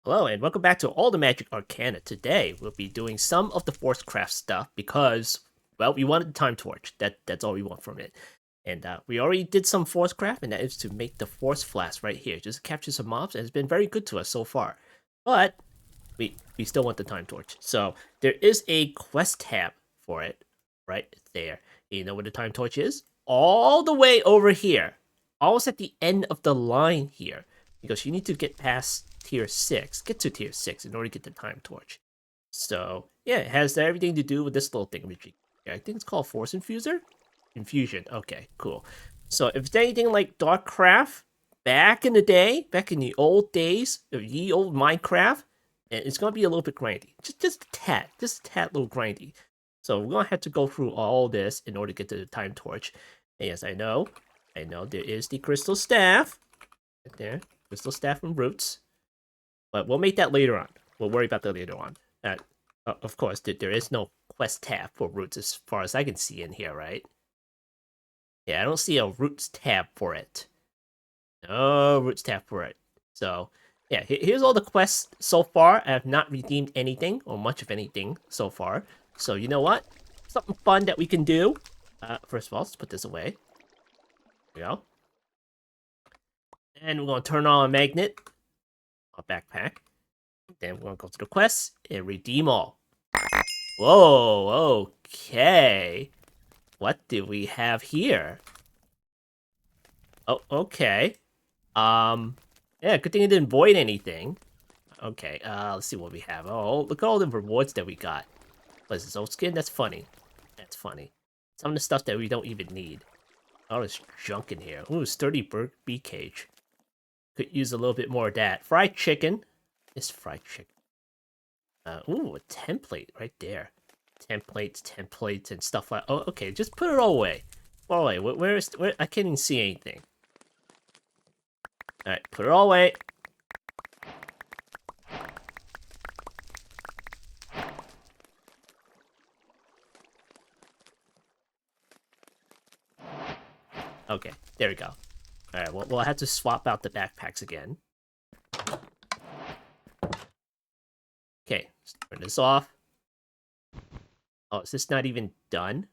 Hello and welcome back to All the Magic Arcana. Today we'll be doing some of the ForceCraft stuff because, well, we wanted the time torch. That's all we want from it. And we already did some ForceCraft, and that is to make the Force Flask right here. Just capture some mobs, and it's been very good to us so far. But we still want the time torch. So there is a quest tab for it right there. You know where the time torch is? All the way over here. Almost at the end of the line here. Because you need to get past tier 6, get to tier 6 in order to get the time torch. So, yeah, it has everything to do with this little thing. Yeah, I think it's called Force Infuser? Infusion. Okay, cool. So, if it's anything like Darkcraft, back in the day, back in the old days of ye old Minecraft, it's going to be a little bit grindy. Just a tad little grindy. So, we're going to have to go through all this in order to get to the time torch. And yes, I know, there is the Crystal Staff. Right there. Crystal Staff and Roots. But we'll make that later on. We'll worry about that later on. Of course, there is no quest tab for Roots as far as I can see in here, right? Yeah, I don't see a Roots tab for it. No Roots tab for it. So, yeah, here's all the quests so far. I have not redeemed anything, or much of anything so far. So, you know what? Something fun that we can do. First of all, let's put this away. There we go. And we're going to turn on a magnet. A backpack. Then we're going to go to the quest and redeem all. Whoa, okay. What do we have here? Oh, okay. Yeah, good thing it didn't void anything. Okay, let's see what we have. Oh, look at all the rewards that we got. What is this, old skin? That's funny. That's funny. Some of the stuff that we don't even need. All this junk in here. Ooh, sturdy bird bee cage. Could use a little bit more of that. Fried chicken. It's fried chicken. Ooh, a template right there. Templates, and stuff like. Oh, okay. Just put it all away. All away. Where? I can't even see anything. All right, put it all away. Okay, there we go. All right, well, we'll have to swap out the backpacks again. Okay, let's turn this off. Oh, is this not even done?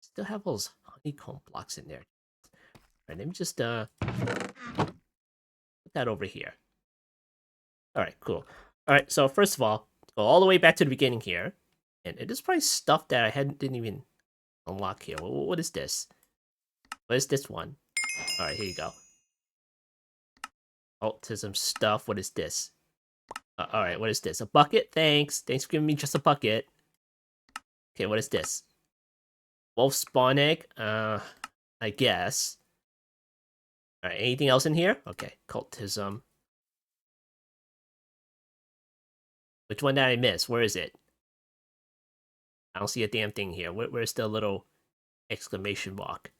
Still have those honeycomb blocks in there. All right, let me just put that over here. All right, cool. All right, so first of all, go all the way back to the beginning here, and it is probably stuff that I didn't even unlock here. What is this? What is this one? All right, here you go. Autism stuff. What is this? All right, what is this? A bucket? Thanks for giving me just a bucket. Okay, what is this? Wolf spawn egg? I guess. All right, anything else in here? Okay, cultism. Which one did I miss? Where is it? I don't see a damn thing here. Where's the little exclamation mark?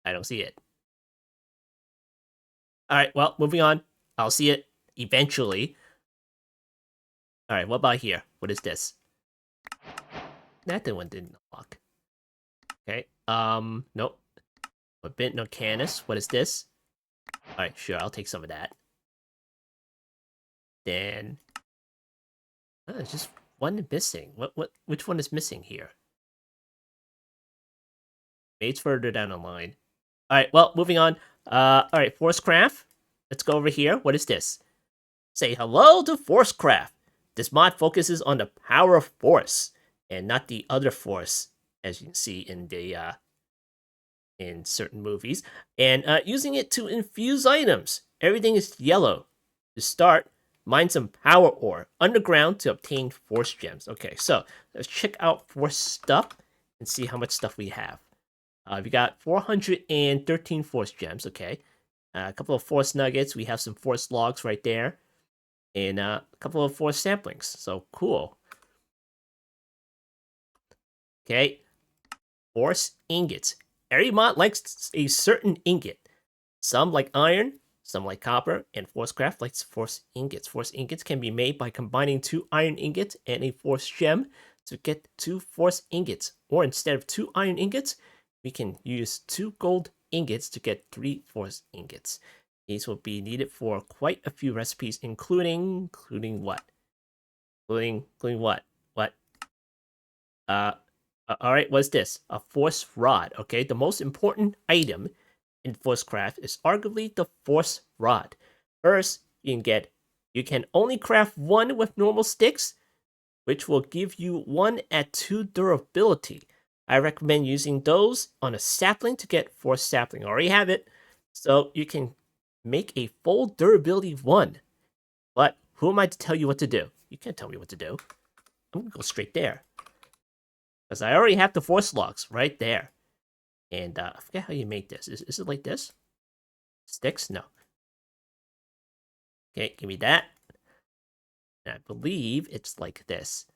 I don't see it. All right, well, moving on. I'll see it eventually. All right, what about here? What is this? That one didn't unlock. Okay, nope. A bit no canis. What is this? All right, sure, I'll take some of that. Then, there's just one missing. Which one is missing here? Maybe it's further down the line. All right, well, moving on. All right, ForceCraft. Let's go over here. What is this? Say hello to ForceCraft. This mod focuses on the power of force and not the other force, as you can see in the in certain movies, and using it to infuse items. Everything is yellow. To start, mine some power ore underground to obtain force gems. Okay, so let's check out force stuff and see how much stuff we have. We got 413 force gems. Okay, a couple of force nuggets. We have some force logs right there, and a couple of force samplings. So cool. Okay, force ingots. Every mod likes a certain ingot. Some like iron, some like copper, and ForceCraft likes force ingots. Force ingots can be made by combining 2 iron ingots and a force gem to get 2 force ingots. Or instead of 2 iron ingots, we can use 2 gold ingots to get 3 force ingots. These will be needed for quite a few recipes, including what? Including what? What? All right, what's this? A force rod. Okay, the most important item in ForceCraft is arguably the force rod. First, you can only craft one with normal sticks, which will give you 1 at 2 durability. I recommend using those on a sapling to get force sapling. I already have it, so you can make a full durability 1. But who am I to tell you what to do? You can't tell me what to do. I'm gonna go straight there. Because I already have the force logs right there. And I forget how you make this. Is it like this? Sticks? No. Okay, give me that. And I believe it's like this.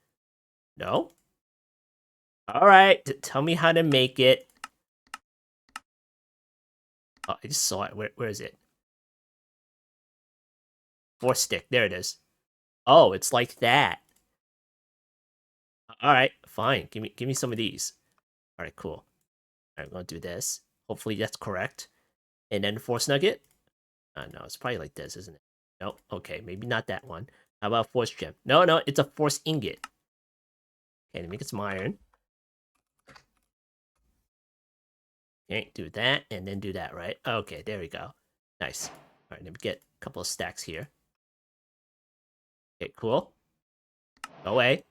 No? Alright, tell me how to make it. Oh, I just saw it. Where is it? Force stick. There it is. Oh, it's like that. Alright, fine. Give me some of these. Alright, cool. Alright, I'm gonna do this. Hopefully that's correct. And then force nugget? No, it's probably like this, isn't it? No, okay, maybe not that one. How about force gem? No, it's a force ingot. Okay, let me get some iron. Okay, do that, and then do that, right? Okay, there we go. Nice. Alright, let me get a couple of stacks here. Okay, cool. Go away.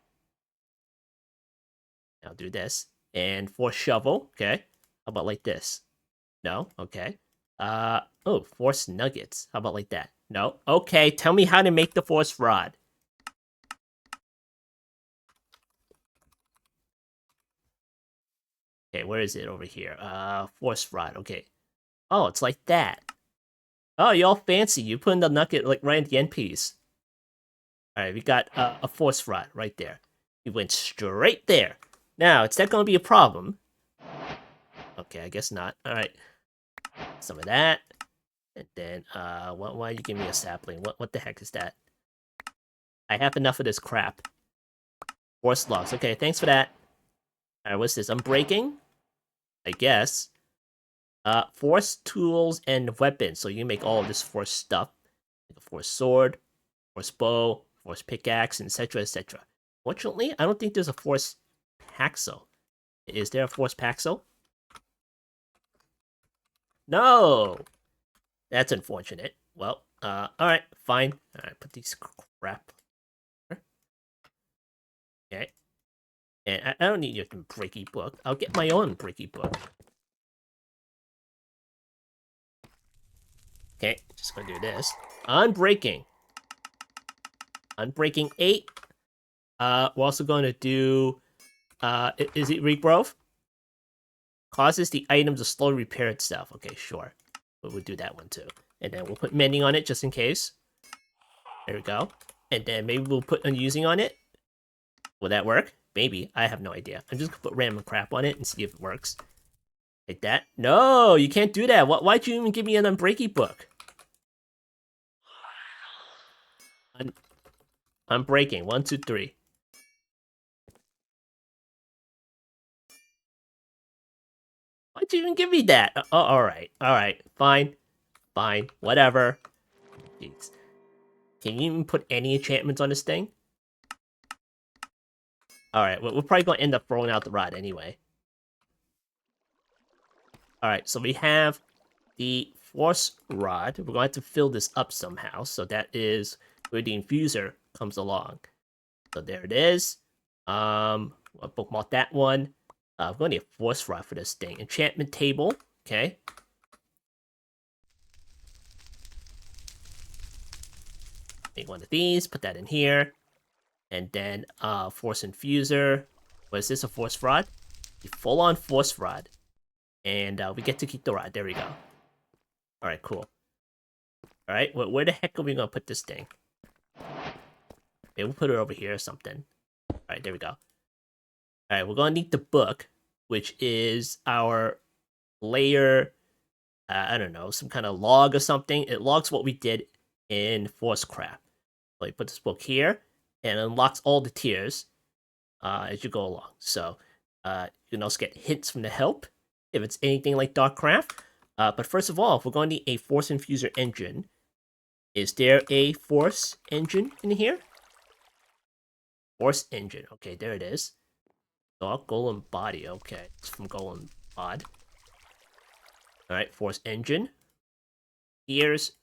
Now do this. And force shovel, okay. How about like this? No? Okay. Oh, force nuggets. How about like that? No? Okay, tell me how to make the force rod. Okay, where is it over here? Force rod, okay. Oh, it's like that. Oh, you all fancy. You put in the nugget like right at the end piece. Alright, we got a force rod right there. We went straight there. Now, is that going to be a problem? Okay, I guess not. Alright. Some of that. And then, why you give me a sapling? What the heck is that? I have enough of this crap. Force logs. Okay, thanks for that. Alright, what's this? I'm breaking? I guess. Force tools and weapons. So you make all of this force stuff. Like a force sword, force bow, force pickaxe, etc., etc. Fortunately, I don't think there's a force hacksaw. Is there a force hacksaw? No! That's unfortunate. Well, alright, fine. Alright, put these crap. Okay. And I don't need your breaky book. I'll get my own breaky book. Okay, just gonna do this. Unbreaking. Unbreaking 8. We're also gonna do, is it regrowth? Causes the item to slowly repair itself. Okay, sure. But we'll do that one too. And then we'll put mending on it just in case. There we go. And then maybe we'll put unusing on it. Will that work? Maybe. I have no idea. I'm just gonna put random crap on it and see if it works. Like that? No, you can't do that. Why'd you even give me an unbreaky book? Unbreaking. 1, 2, 3. Why'd you even give me that? Oh, alright. Alright. Fine. Fine. Whatever. Jeez. Can you even put any enchantments on this thing? Alright, we're probably going to end up throwing out the rod anyway. Alright, so we have the force rod. We're going to have to fill this up somehow. So that is where the infuser comes along. So there it is. I'll bookmark that one. I'm going to need a force rod for this thing. Enchantment table. Okay. Make one of these. Put that in here. And then force infuser. What is this? A force rod? A full-on force rod. And we get to keep the rod. There we go. Alright, cool. Alright, where the heck are we going to put this thing? Maybe we'll put it over here or something. Alright, there we go. Alright, we're going to need the book, which is our layer, I don't know, some kind of log or something. It logs what we did in ForceCraft. So you put this book here, and it unlocks all the tiers as you go along. So you can also get hints from the help if it's anything like Darkcraft. But first of all, if we're going to need a force infuser engine, is there a force engine in here? Force engine. Okay, there it is. Dog golem body. Okay, it's from golem bod. All right, force engine. Gears.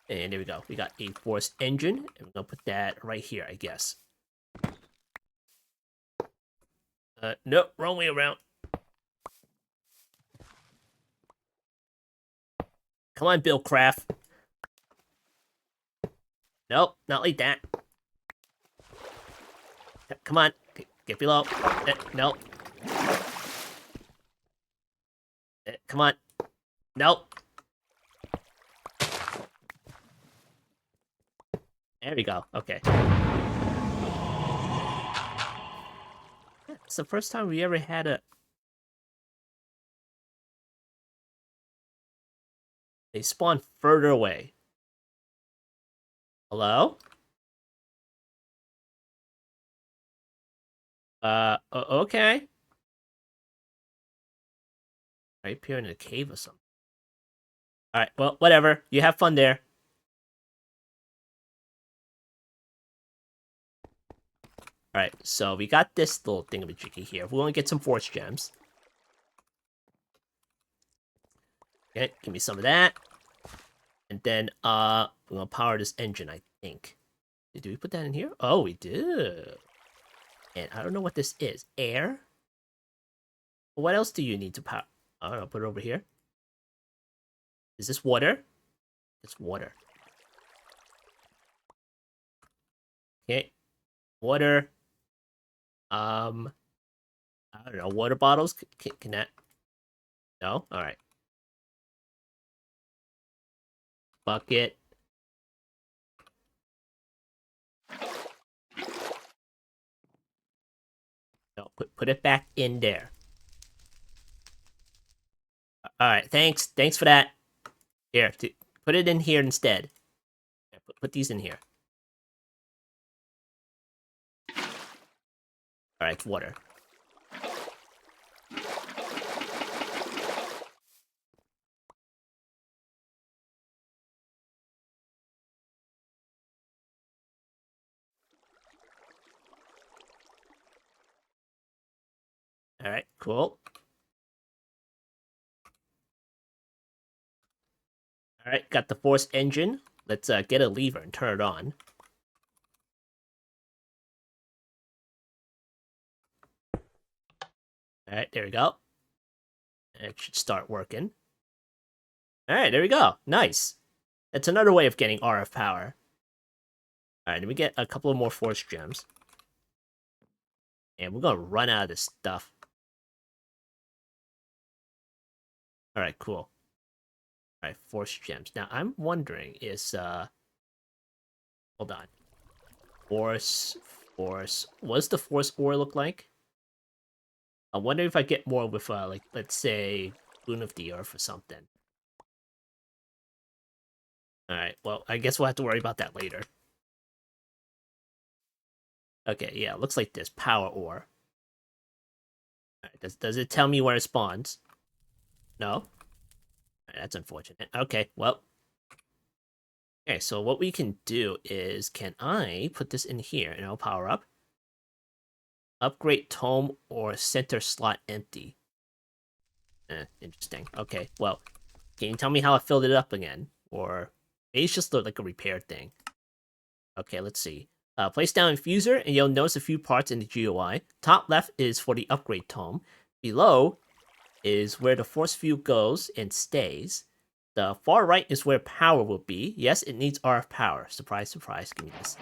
And there we go. We got a force engine. And we're gonna put that right here, I guess. Nope, wrong way around. Come on, Bill Craft. Nope, not like that. Come on, get below. Nope. Come on. Nope. There we go. Okay. It's the first time we ever had a... They spawn further away. Hello? Okay. Right here in a cave or something. Alright, well, whatever. You have fun there. Alright, so we got this little thingamajiggy here. We're gonna get some force gems. Okay, give me some of that. And then, we're gonna power this engine, I think. Did we put that in here? Oh, we did. And I don't know what this is. Air? What else do you need to power? I don't know, put it over here. Is this water? It's water. Okay. Water. I don't know. Water bottles? Can that... No? Alright. Bucket. No, put it back in there. Alright, thanks. Thanks for that. Here, put it in here instead. Put these in here. Alright, it's water. Alright, cool. Alright, got the force engine. Let's get a lever and turn it on. Alright, there we go. It should start working. Alright, there we go. Nice. That's another way of getting RF power. Alright, then we get a couple of more force gems. And we're gonna run out of this stuff. Alright, cool. Alright, force gems. Now, I'm wondering is, hold on. Force. What does the force ore look like? I wonder if I get more with, like, let's say, Boon of the Earth or something. Alright, well, I guess we'll have to worry about that later. Okay, yeah, looks like this. Power ore. Alright, does it tell me where it spawns? No? Alright, that's unfortunate. Okay, well. Okay, so what we can do is, can I put this in here and I'll power up? Upgrade tome or center slot empty. Interesting. Okay, well, can you tell me how I filled it up again? Or maybe it's just like a repair thing. Okay, let's see. Place down infuser and you'll notice a few parts in the GUI. Top left is for the upgrade tome. Below is where the force field goes and stays. The far right is where power will be. Yes, it needs RF power. Surprise, surprise. Give me this.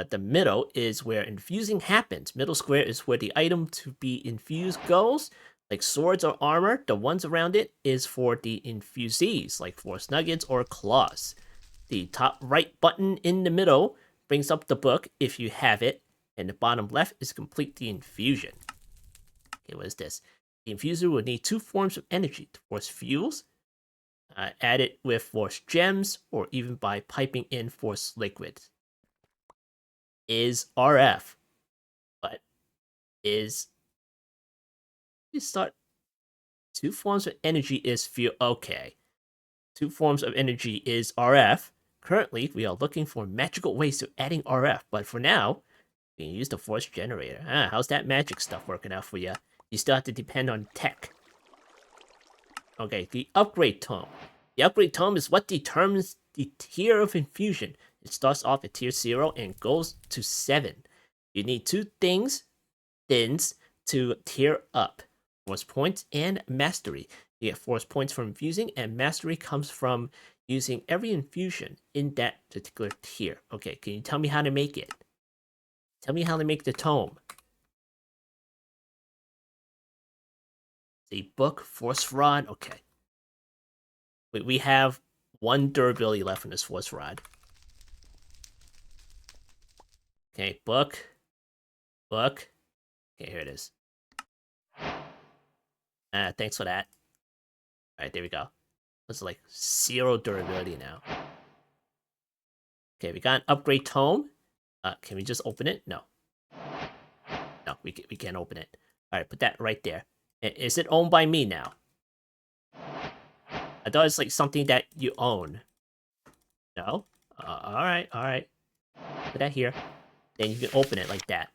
The middle is where infusing happens. Middle square is where the item to be infused goes, like swords or armor. The ones around it is for the infusees, like force nuggets or claws. The top right button in the middle brings up the book if you have it, and the bottom left is complete the infusion. Okay, what is this? The infuser will need 2 forms of energy to force fuels, add it with force gems, or even by piping in force liquid. Is RF, but is... You start... 2 forms of energy is fuel. Okay. 2 forms of energy is RF. Currently, we are looking for magical ways to adding RF, but for now, we can use the force generator. How's that magic stuff working out for you? You still have to depend on tech. Okay, the upgrade tome. The upgrade tome is what determines the tier of infusion. It starts off at tier 0 and goes to 7. You need 2 things to tier up. Force points and mastery. You get force points from infusing, and mastery comes from using every infusion in that particular tier. Okay, can you tell me how to make it? Tell me how to make the tome. The book, force rod. Okay. We have 1 durability left in this force rod. Okay, book. Book. Okay, here it is. Thanks for that. Alright, there we go. It's like 0 durability now. Okay, we got an upgrade tome. Can we just open it? No. No, we can't open it. Alright, put that right there. Is it owned by me now? I thought it's like something that you own. No? Alright. Put that here. Then you can open it like that.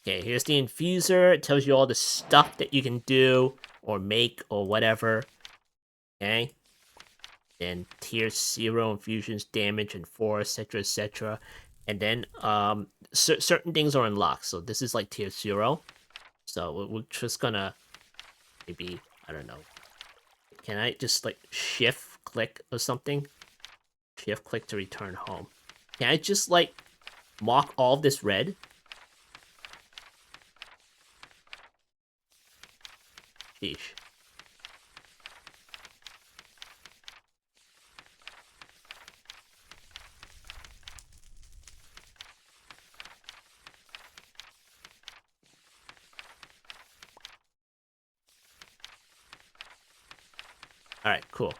Okay, here's the infuser. It tells you all the stuff that you can do or make or whatever. Okay. Then tier 0 infusions, damage and force, etc. And then certain things are unlocked. So this is like tier 0. So we're just gonna maybe, I don't know. Can I just like shift click or something? Shift click to return home. Can I just like mark all of this red? Sheesh. Alright, cool.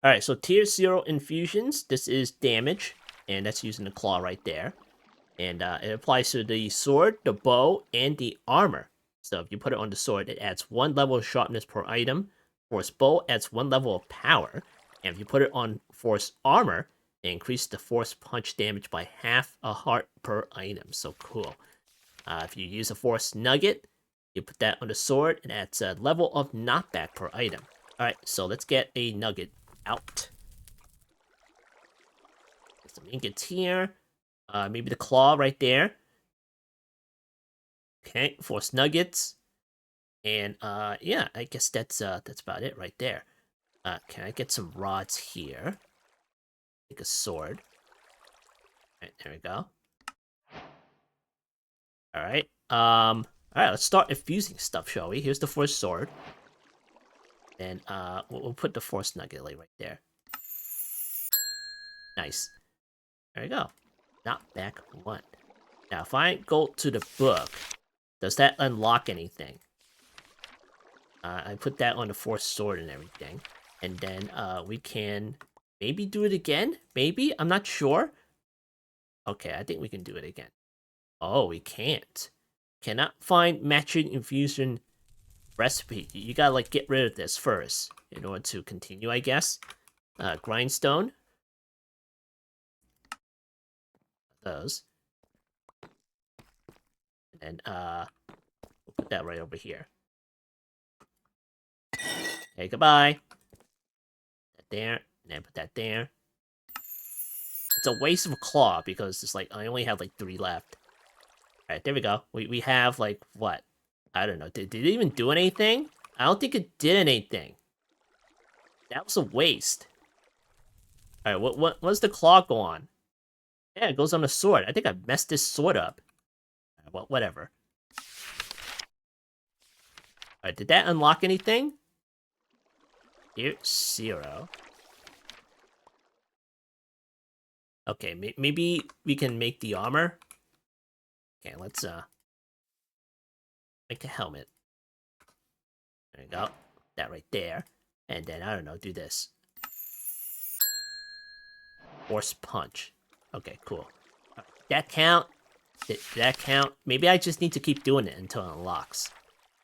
Alright, so tier 0 infusions, this is damage, and that's using the claw right there. And it applies to the sword, the bow, and the armor. So if you put it on the sword, it adds 1 level of sharpness per item. Force bow adds 1 level of power. And if you put it on force armor, it increases the force punch damage by half a heart per item. So cool. If you use a force nugget, you put that on the sword, and adds a level of knockback per item. Alright, so let's get a nugget out. Get some ingots here. Maybe the claw right there. Okay, force nuggets. And yeah, I guess that's about it right there. Can I get some rods here? Make a sword. Alright, there we go. Alright. Alright, let's start infusing stuff, shall we? Here's the force sword. And we'll put the force nugget right there. Nice. There we go. Knockback 1. Now, if I go to the book, does that unlock anything? I put that on the force sword and everything. And then we can maybe do it again? Maybe? I'm not sure. Okay, I think we can do it again. Oh, we can't. Cannot find matching infusion recipe. You gotta like get rid of this first in order to continue, I guess. Grindstone. Those. And we'll put that right over here. Okay, goodbye. That there, and then put that there. It's a waste of a claw because it's like I only have like 3 left. Alright, there we go. We have like what? I don't know. Did it even do anything? I don't think it did anything. That was a waste. Alright, what does the claw go on? Yeah, it goes on the sword. I think I messed this sword up. Well, whatever. Alright, did that unlock anything? Here, 0. Okay, maybe we can make the armor. Okay, let's make the helmet. There you go. That right there. And then, I don't know, do this. Force punch. Okay, cool. That count? Did that count? Maybe I just need to keep doing it until it unlocks.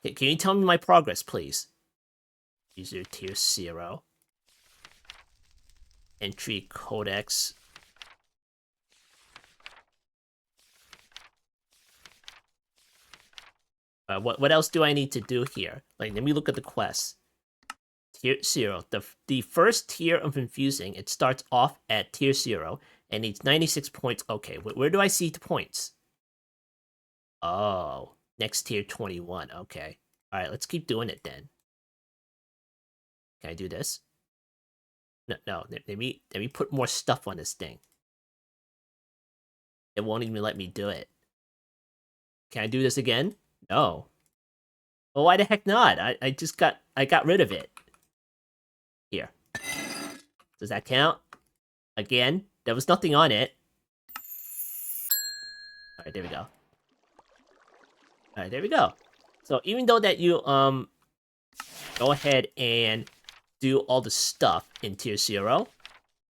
Okay, can you tell me my progress, please? User tier 0. Entry codex. What else do I need to do here? Like, let me look at the quest. Tier 0. The first tier of infusing, it starts off at tier 0 and needs 96 points. Okay, where do I see the points? Oh, next tier 21. Okay. Alright, let's keep doing it then. Can I do this? No, let me put more stuff on this thing. It won't even let me do it. Can I do this again? No. Well, why the heck not? I got rid of it. Here. Does that count? Again? There was nothing on it. Alright, there we go. Alright, there we go. So even though that you go ahead and do all the stuff in tier 0,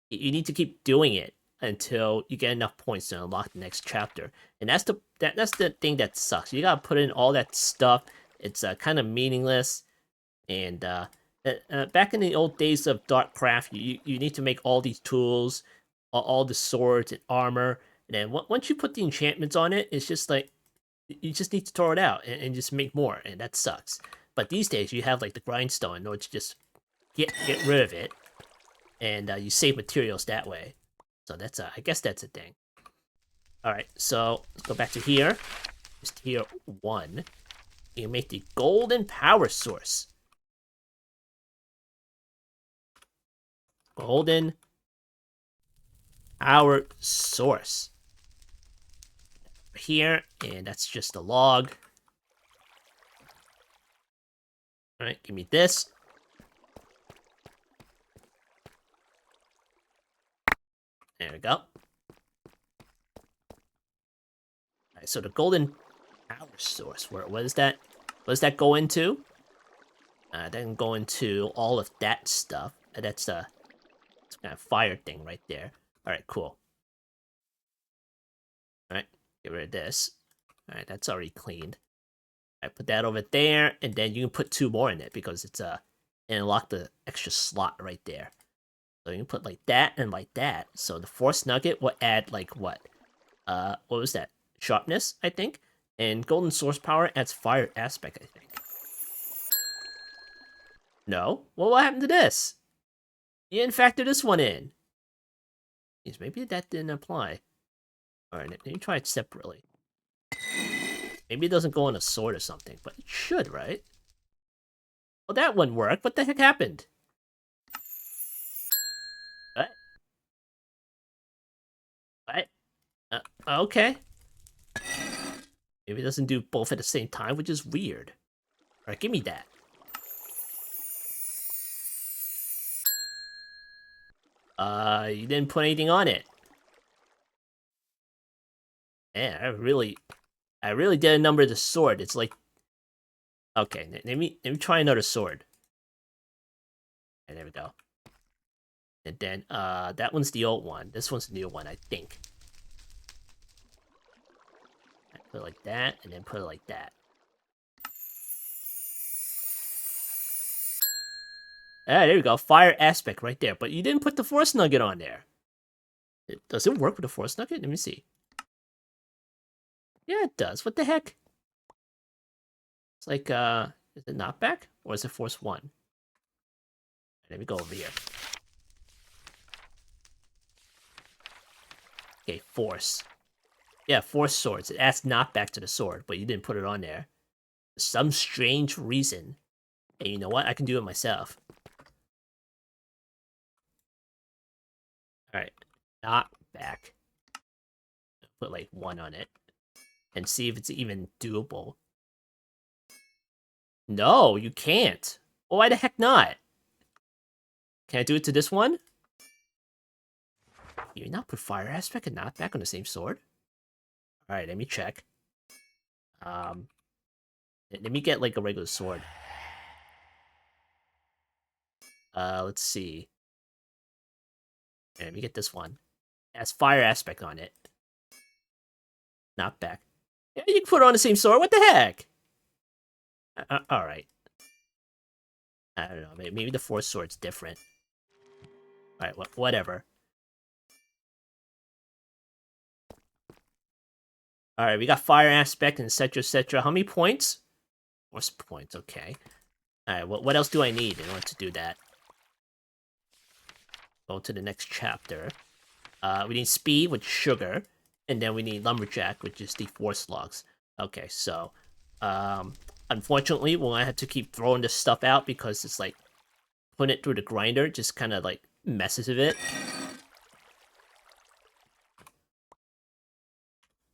you need to keep doing it until you get enough points to unlock the next chapter. And that's the thing that sucks. You gotta put in all that stuff. It's kind of meaningless. And back in the old days of Darkcraft, you need to make all these tools, all the swords and armor. And then once you put the enchantments on it, it's just like, you just need to throw it out and just make more. And that sucks. But these days, you have like the grindstone in order to just get rid of it. And you save materials that way. So that's I guess that's a thing. Alright, so let's go back to here. Just tier 1. You make the golden power source. Golden power source. Here, and that's just a log. Alright, give me this. There we go. Alright, so the golden power source, what is that? What does that go into? That can go into all of that stuff. That's a kind of fire thing right there. Alright, cool. Alright, get rid of this. Alright, that's already cleaned. Alright, put that over there, and then you can put 2 more in it because it's and unlock the extra slot right there. So you can put like that and like that. So the Force Nugget will add like what? What was that? Sharpness, I think. And Golden Source Power adds Fire Aspect, I think. No? Well, what happened to this? You didn't factor this one in. Jeez, maybe that didn't apply. Alright, let me try it separately. Maybe it doesn't go on a sword or something, but it should, right? Well, that one worked. What the heck happened? What? What? Okay. Maybe it doesn't do both at the same time, which is weird. Alright, give me that. You didn't put anything on it. Man, I really didn't number the sword. It's like, okay, let me try another sword. And there we go. And then that one's the old one. This one's the new one, I think. Put it like that, and then put it like that. Ah, there we go. Fire aspect right there. But you didn't put the Force Nugget on there. Does it work with the Force Nugget? Let me see. Yeah, it does. What the heck? It's like, is it not back? Or is it Force 1? Let me go over here. Okay, Force. Yeah, Force swords. It adds knockback to the sword, but you didn't put it on there. For some strange reason. And you know what? I can do it myself. Alright. Knockback. Put like 1 on it. And see if it's even doable. No, you can't. Well, why the heck not? Can I do it to this one? You not put fire aspect and knockback on the same sword? Alright, let me check. Let me get like a regular sword. Let's see. Let me get this one. It has fire aspect on it. Knockback. Yeah, you can put it on the same sword. What the heck? Alright. I don't know. Maybe the Force Sword's different. Alright, whatever. Alright, we got Fire Aspect and etc, etc. How many points? Force points, okay. Alright, what else do I need in order to do that? Go to the next chapter. We need Speed, which is Sugar. And then we need Lumberjack, which is the Force Logs. Okay, so... unfortunately, we'll have to keep throwing this stuff out because it's like... Putting it through the grinder just kind of like messes with it.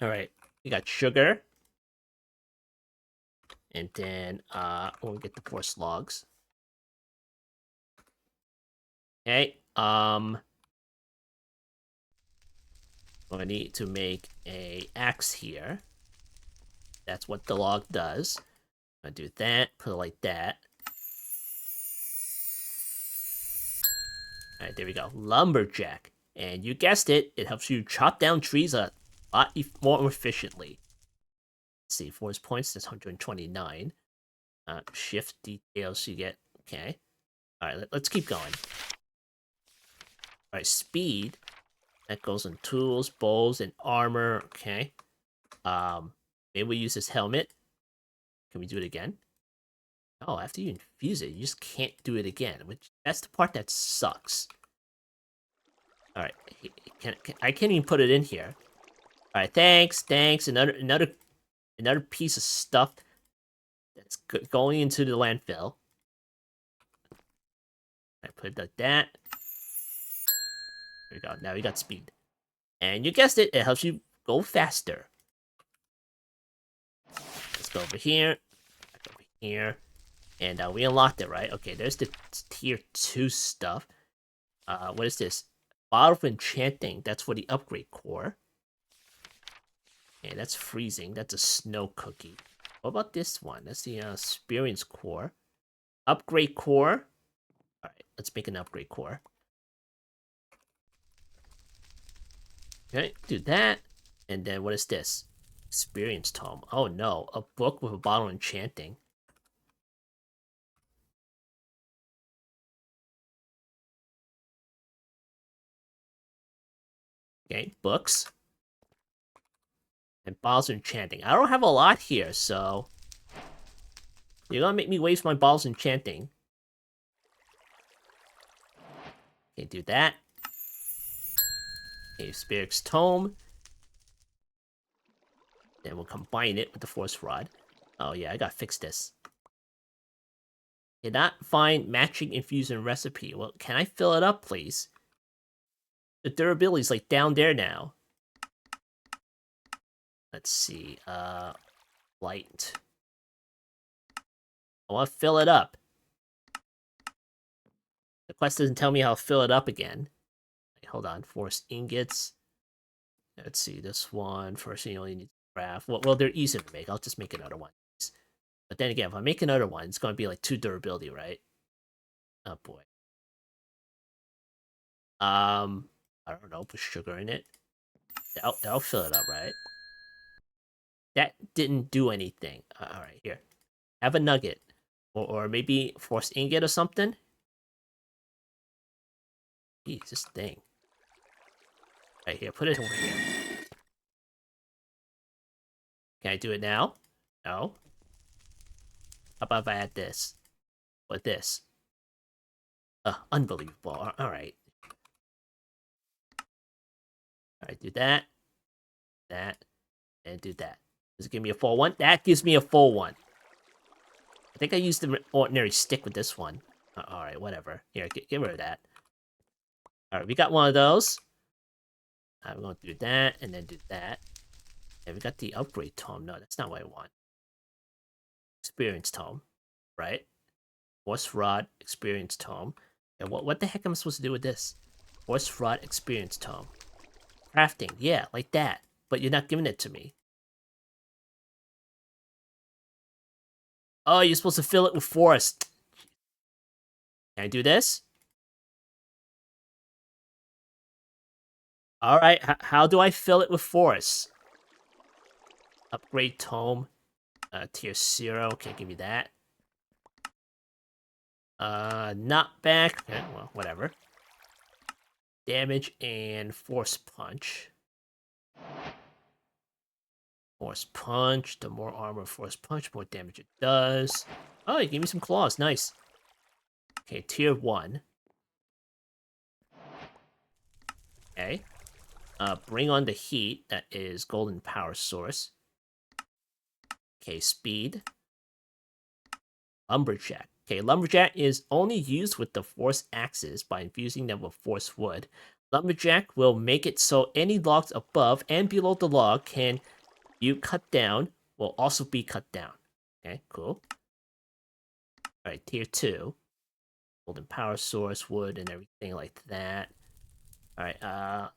Alright, we got Sugar. And then, we'll get the Force Logs. Okay, I need to make a axe here. That's what the log does. I'm gonna do that, put it like that. Alright, there we go. Lumberjack. And you guessed it, it helps you chop down trees a lot more efficiently. Let's see, Force points, that's 129. Shift details you get. Okay. Alright, let's keep going. Alright, speed. That goes on tools, bows, and armor. Okay. Maybe we use this helmet. Can we do it again? Oh, after you infuse it, you just can't do it again. That's the part that sucks. Alright, I can't even put it in here. Alright, thanks. Another piece of stuff that's going into the landfill. I put it like that. There we go. Now we got speed. And you guessed it, it helps you go faster. Let's go over here. Back over here. And we unlocked it, right? Okay, there's the tier 2 stuff. What is this? Bottle of Enchanting. That's for the upgrade core. And that's freezing. That's a snow cookie. What about this one? That's the experience core. Upgrade core. Alright, let's make an upgrade core. Okay, do that. And then what is this? Experience tome. Oh no, a book with a bottle of enchanting. Okay, books. And bottles of enchanting. I don't have a lot here, so... You're gonna make me waste my bottles of enchanting. Okay, do that. Okay, Spirit's Tome. Then we'll combine it with the Force Rod. Oh yeah, I gotta fix this. Cannot find matching infusion recipe. Well, can I fill it up, please? The durability's like down there now. Let's see, light. I want to fill it up. The quest doesn't tell me how to fill it up again. Wait, hold on, Force Ingots. Let's see, this one, first you only need to craft. Well, they're easy to make. I'll just make another one. But then again, if I make another one, it's going to be like 2 durability, right? Oh boy. I don't know, put sugar in it. That'll fill it up, right? That didn't do anything. Alright, here. Have a nugget. Or maybe Force Ingot or something? Jeez, this thing. Right here, put it over here. Can I do it now? No. How about if I add this? What this? Unbelievable. Alright. Alright, do that. That. And do that. Does it give me a full one? That gives me a full one. I think I used the ordinary stick with this one. Alright, whatever. Here, get rid of that. Alright, we got one of those. I'm going to do that, and then do that. And we got the upgrade tome. No, that's not what I want. Experience tome, right? Force Rod, experience tome. And what the heck am I supposed to do with this? Force Rod, experience tome. Crafting, yeah, like that. But you're not giving it to me. Oh, you're supposed to fill it with force. Can I do this? Alright, how do I fill it with force? Upgrade tome. Tier 0, can't give me that. Not back. Okay, well, whatever. Damage and force punch. Force punch. The more armor force punch, more damage it does. Oh, you gave me some claws. Nice. Okay, tier 1. Okay. Bring on the heat. That is golden power source. Okay, speed. Lumberjack. Okay, Lumberjack is only used with the force axes by infusing them with force wood. Lumberjack will make it so any logs above and below the log you cut down will also be cut down. Okay, cool. Alright, tier 2. Golden power source, wood, and everything like that. Alright,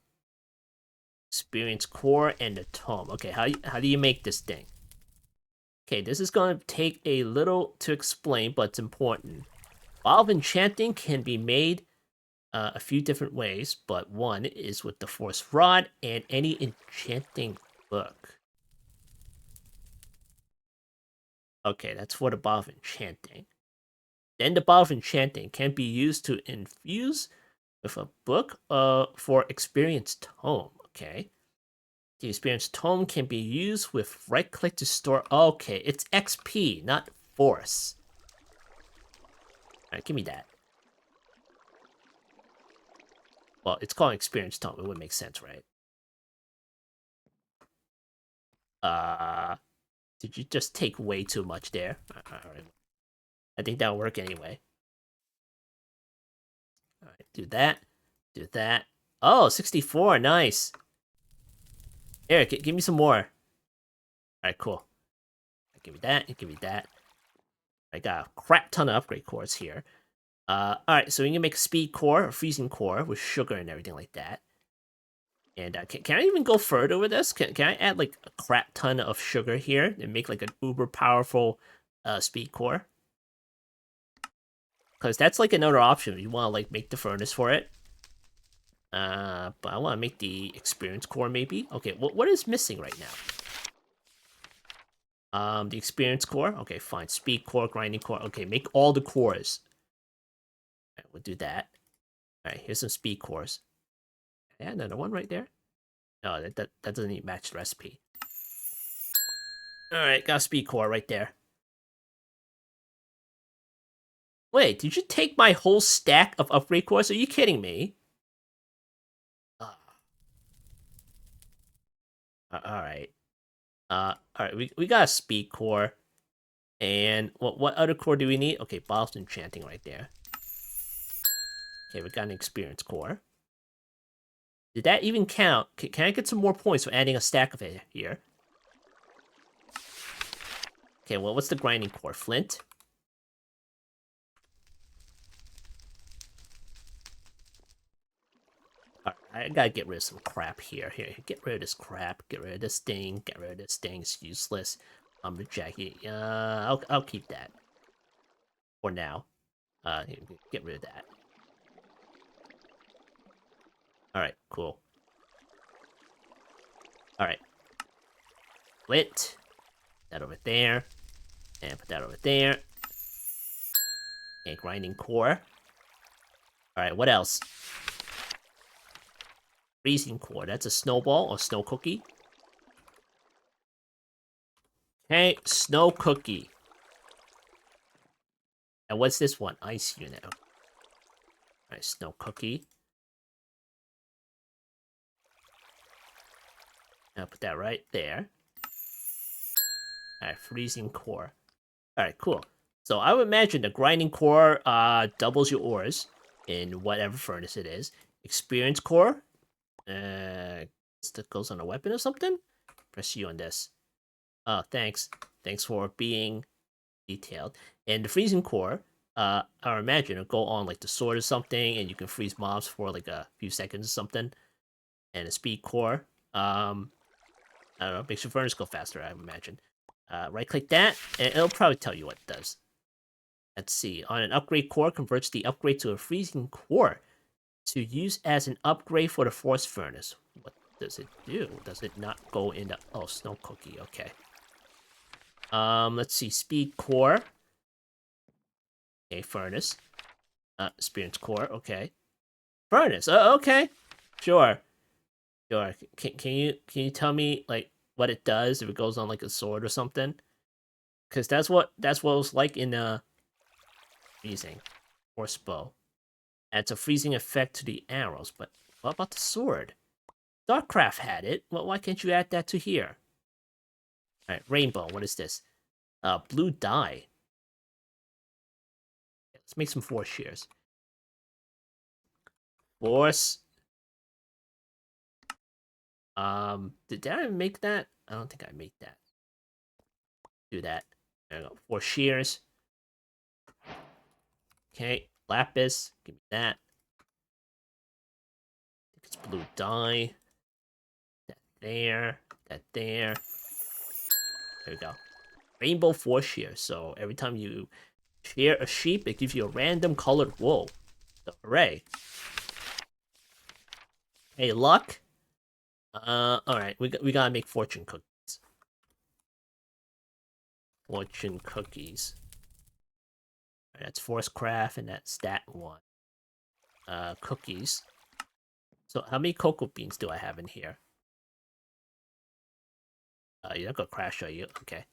experience core and the tome. Okay, how do you make this thing? Okay, this is going to take a little to explain, but it's important. Bottle of enchanting can be made a few different ways, but one is with the force rod and any enchanting book. Okay, that's for the bottle of enchanting. Then the bottle of enchanting can be used to infuse with a book for experience tome. Okay. The experience tome can be used with right click to store. Okay, it's XP, not force. Alright, give me that. Well, it's called experience tome. It would make sense, right? Did you just take way too much there? Alright. I think that'll work anyway. Alright, do that. Do that. Oh, 64, nice. Here, give me some more. Alright, cool. Give me that, give me that. I got a crap ton of upgrade cores here. Alright, so we can make a speed core, a freezing core, with sugar and everything like that. And can I even go further with this? Can I add like a crap ton of sugar here and make like an uber powerful speed core? Because that's like another option if you want to like make the furnace for it. But I want to make the experience core maybe. Okay, what is missing right now? The experience core. Okay, fine. Speed core, grinding core. Okay, make all the cores. All right, we'll do that. All right, here's some speed cores. Yeah, another one right there. No, that doesn't even match the recipe. All right, got a speed core right there. Wait, did you take my whole stack of upgrade cores? Are you kidding me? Alright. Alright, we got a speed core. And what other core do we need? Okay, bottles enchanting right there. Okay, we got an experience core. Did that even count? Can I get some more points for adding a stack of it here? Okay, well, what's the grinding core? Flint? I gotta get rid of some crap here. Here, get rid of this crap. Get rid of this thing. Get rid of this thing. It's useless. Jacket. I'll keep that for now. Get rid of that. All right, cool. All right, lit. That over there, and put that over there. Okay, grinding core. All right, what else? Freezing core. That's a snowball or snow cookie. Okay, snow cookie. And what's this one? Ice unit. All right, snow cookie. I'll put that right there. All right, freezing core. All right, cool. So I would imagine the grinding core doubles your ores in whatever furnace it is. Experience core. That goes on a weapon or something? Press U on this. Oh, thanks. Thanks for being detailed. And the freezing core, I would imagine it'll go on like the sword or something, and you can freeze mobs for like a few seconds or something. And a speed core, I don't know, makes your furnace go faster, I would imagine. Right click that, and it'll probably tell you what it does. Let's see. On an upgrade core, converts the upgrade to a freezing core to use as an upgrade for the force furnace. What does it do? Does it not go in the... Oh, snow cookie. Okay. Let's see. Speed core. Okay, furnace. Experience core. Okay. Furnace. Okay. Sure. Sure. Can you tell me like what it does if it goes on like a sword or something? Because that's what it was like in freezing force bow. Adds a freezing effect to the arrows. But what about the sword? Starcraft had it. Well, why can't you add that to here? All right, rainbow. What is this? Blue dye. Let's make some force shears. Force. Did I make that? I don't think I made that. Do that. There we go. Force shears. Okay, lapis. Give me that. I think it's blue dye. That there. That there. There we go. Rainbow force shear. So every time you shear a sheep, it gives you a random colored wool. So hooray. Hey, luck. Alright, we gotta make fortune cookies. Fortune cookies. All right, that's ForceCraft and that's that one. Cookies. So how many cocoa beans do I have in here? You're not gonna crash, are you? Okay.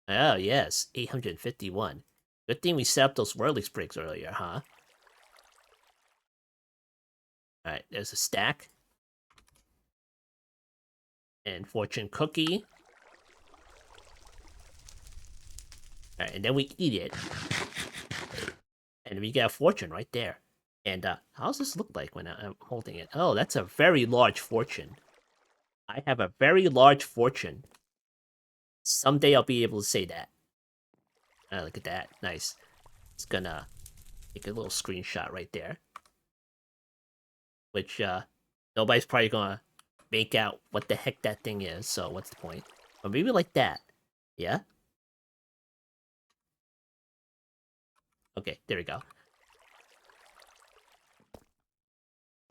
Oh, yes. 851. Good thing we set up those whirly sprigs earlier, huh? Alright, there's a stack. And fortune cookie. Alright, and then we eat it. And we get a fortune right there. And how does this look like when I'm holding it? Oh, that's a very large fortune. I have a very large fortune. Someday I'll be able to say that. Look at that. Nice. It's gonna take a little screenshot right there. Which, nobody's probably gonna make out what the heck that thing is, so what's the point? Or maybe like that. Yeah? Okay, there we go.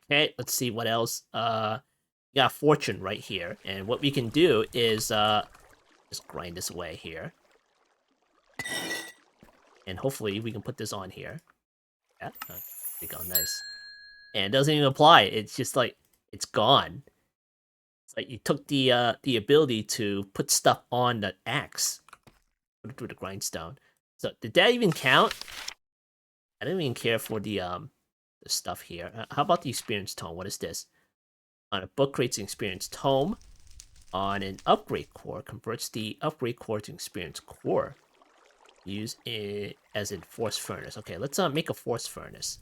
Okay, let's see what else. We got fortune right here. And what we can do is, just grind this away here. And hopefully we can put this on here. Yeah, there we go, nice. And it doesn't even apply. It's just like, it's gone. It's like you took the ability to put stuff on the axe. Put it through the grindstone. So did that even count? I didn't even care for the stuff here. How about the experience tome? What is this? On a book creates an experience tome. On an upgrade core, converts the upgrade core to experience core. Use it as in force furnace. Okay, let's make a force furnace.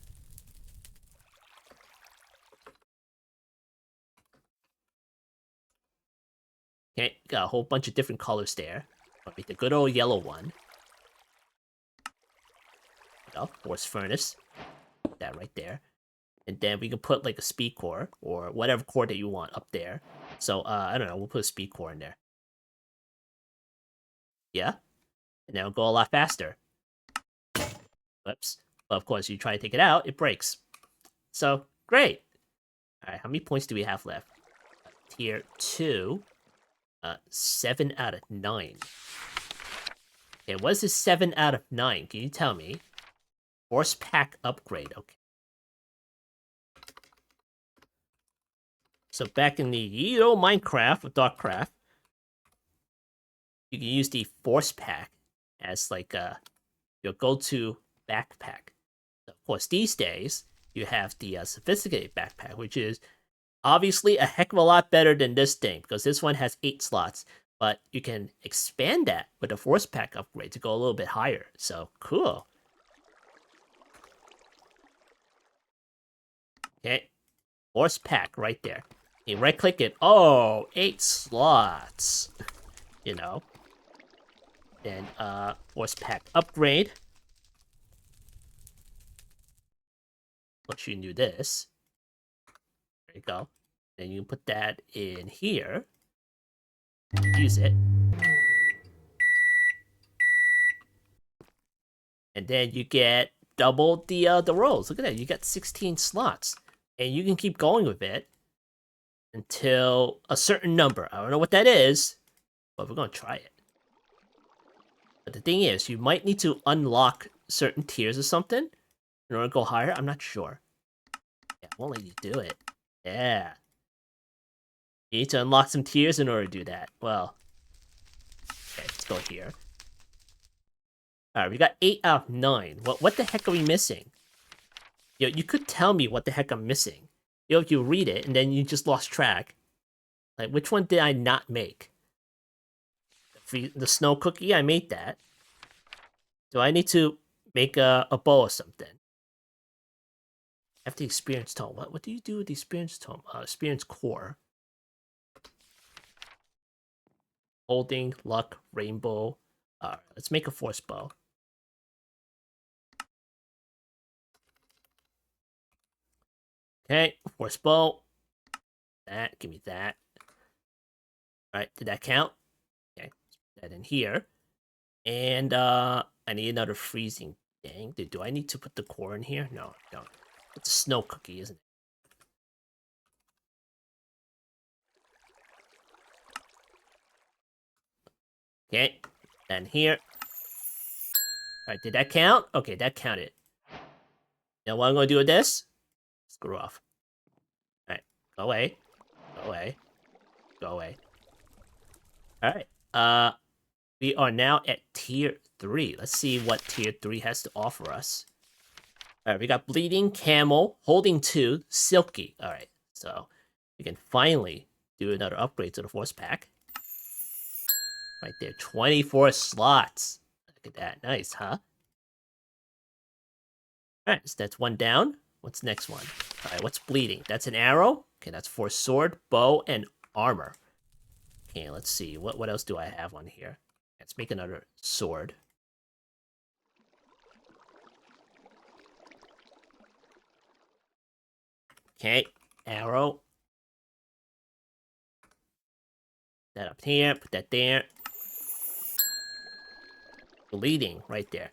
Okay, got a whole bunch of different colors there. I'll make the good old yellow one. Oh, force furnace. That right there. And then we can put like a speed core or whatever core that you want up there. So I don't know, we'll put a speed core in there. Yeah? And now it'll go a lot faster. Whoops. Well, of course, you try to take it out, it breaks. So, great. Alright, how many points do we have left? Tier 2. 7 out of 9. Okay, what is this 7 out of 9? Can you tell me? Force pack upgrade, okay. So back in the Minecraft with Darkcraft, you can use the force pack as like your go-to backpack. So of course, these days you have the sophisticated backpack, which is obviously a heck of a lot better than this thing because this one has 8 slots. But you can expand that with a force pack upgrade to go a little bit higher. So cool. Okay, force pack right there. You right click it. Oh, 8 slots. You know. Then force pack upgrade. Let you do this. There you go. Then you can put that in here. Use it. And then you get double the rolls. Look at that. You got 16 slots. And you can keep going with it until a certain number. I don't know what that is, but we're going to try it. But the thing is, you might need to unlock certain tiers or something in order to go higher? I'm not sure. Yeah, won't let you do it. Yeah. You need to unlock some tiers in order to do that. Well, okay, let's go here. Alright, we got 8 out of 9. What the heck are we missing? You could tell me what the heck I'm missing. If you read it and then you just lost track. Like, which one did I not make? The snow cookie, I made that. Do I need to make a bow or something? I have the experience tome. What do you do with the experience tome? Experience core. Holding, luck, rainbow. Alright, let's make a force bow. Okay, force bow. That, give me that. Alright, did that count? Okay, let's put that in here. And I need another freezing thing. Do I need to put the core in here? No, I don't. It's a snow cookie, isn't it? Okay, and here. Alright, did that count? Okay, that counted. Now what I'm gonna do with this? Screw off. Alright, go away. Go away. Go away. Alright, we are now at tier 3. Let's see what tier 3 has to offer us. Alright, we got bleeding, camel, holding 2, silky. Alright, so we can finally do another upgrade to the force pack. Right there, 24 slots. Look at that, nice, huh? Alright, so that's one down. What's the next one? Alright, what's bleeding? That's an arrow. Okay, that's for sword, bow, and armor. Okay, let's see. What else do I have on here? Let's make another sword. Okay, arrow. Put that up here, put that there. Bleeding right there.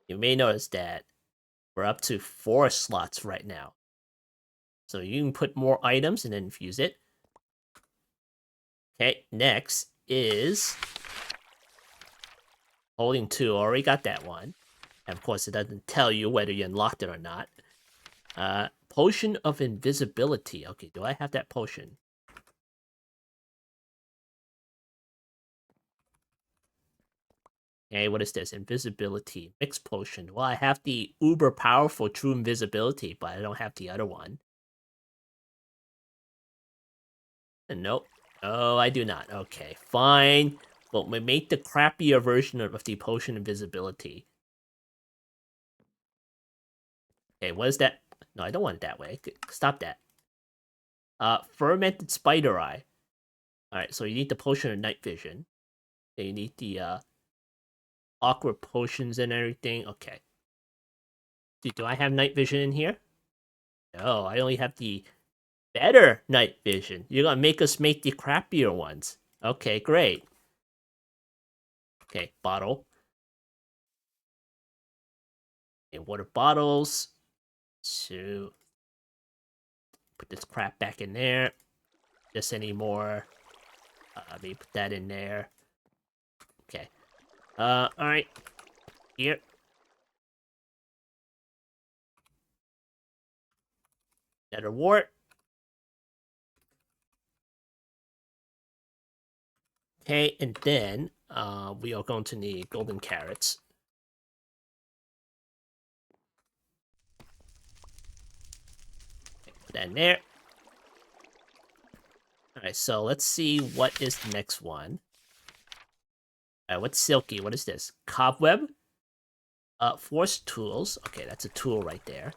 You may notice that we're up to 4 slots right now. So you can put more items and then infuse it. Okay, next is holding 2. Already got that one. And of course, it doesn't tell you whether you unlocked it or not. Potion of invisibility. Okay, do I have that potion? Okay, what is this? Invisibility. Mixed potion. Well, I have the uber powerful true invisibility, but I don't have the other one. Nope. Oh, I do not. Okay, fine. But we make the crappier version of the potion invisibility. Okay, what is that? No, I don't want it that way. Stop that. Fermented spider eye. Alright, so you need the potion of night vision. Then you need the awkward potions and everything. Okay. Do I have night vision in here? No, I only have the better night vision. You're gonna make us make the crappier ones. Okay, great. Okay, bottle. And water bottles. So put this crap back in there. Just any more. Maybe put that in there. Okay. Alright. Here. Another wart. Okay, and then we are going to need golden carrots. Okay, put that in there. Alright, so let's see what is the next one. Alright, what's silky? What is this? Cobweb? Force tools. Okay, that's a tool right there.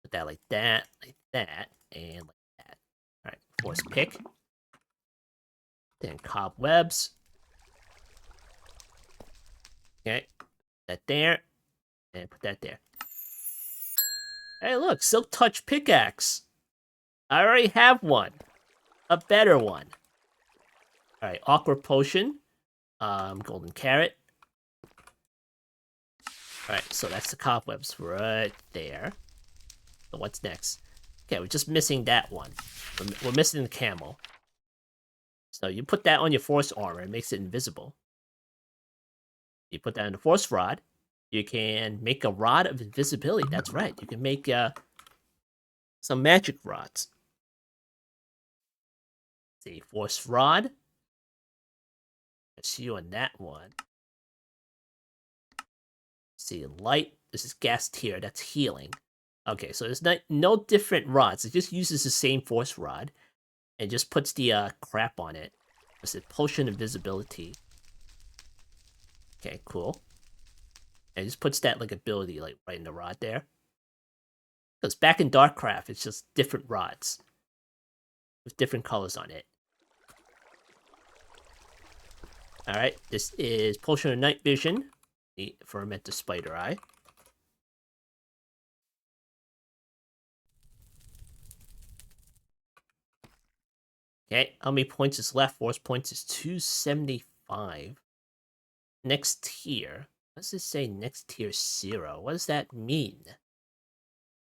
Put that, and like that. Alright, force pick. Then cobwebs. Okay, that there. And put that there. Hey, look, Silk Touch pickaxe. I already have one. A better one. Alright, awkward potion. Golden carrot. Alright, so that's the cobwebs right there. So what's next? Okay, we're just missing that one. We're missing the camel. So you put that on your force armor, it makes it invisible. You put that in the force rod. You can make a rod of invisibility. That's right. You can make some magic rods. See, force rod. That's you on that one. See, light. This is gas tier. That's healing. Okay, so there's no different rods. It just uses the same force rod and just puts the crap on it. What's it? Potion invisibility. Okay, cool. And it just puts that like ability like right in the rod there. Because back in Darkcraft, it's just different rods with different colors on it. Alright, this is Potion of Night Vision. The Fermented Spider Eye. Okay, how many points is left? Force points is 275. Next tier. What does it say next tier 0? What does that mean?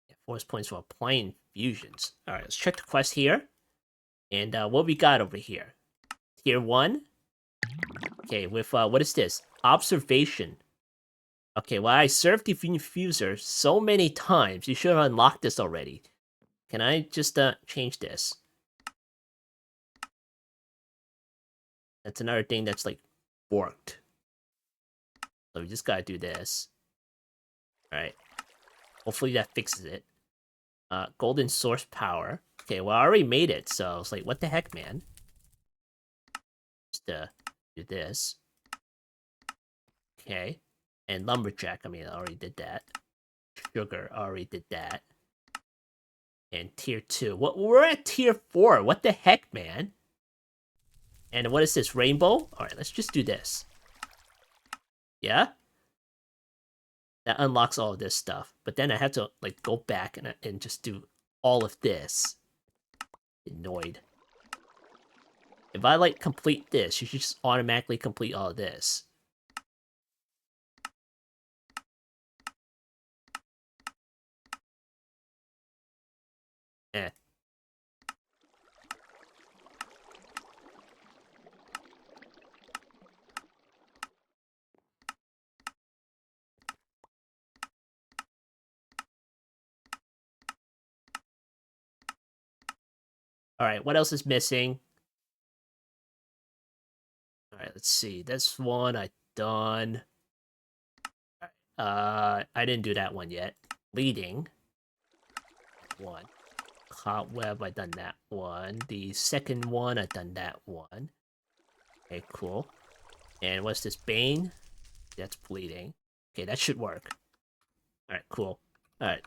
Yeah, force points for applying fusions. Alright, let's check the quest here. And what we got over here? Tier 1. Okay, with what is this? Observation. Okay, well, I served the infuser so many times. You should have unlocked this already. Can I just change this? That's another thing that's like forked. So we just gotta do this. Alright. Hopefully that fixes it. Golden source power. Okay, well I already made it, so I was like, what the heck, man? Just do this. Okay. And lumberjack, I mean, I already did that. Sugar, I already did that. And tier 2. We're at tier 4. What the heck, man? And what is this? Rainbow? Alright, let's just do this. Yeah? That unlocks all of this stuff. But then I have to like go back and just do all of this. Annoyed. If I like complete this, you should just automatically complete all of this. Eh. Alright, what else is missing? Alright, let's see. This one I done. I didn't do that one yet. Leading. One. Cobweb, I done that one. The second one, I done that one. Okay, cool. And what's this? Bane? That's bleeding. Okay, that should work. Alright, cool. Alright,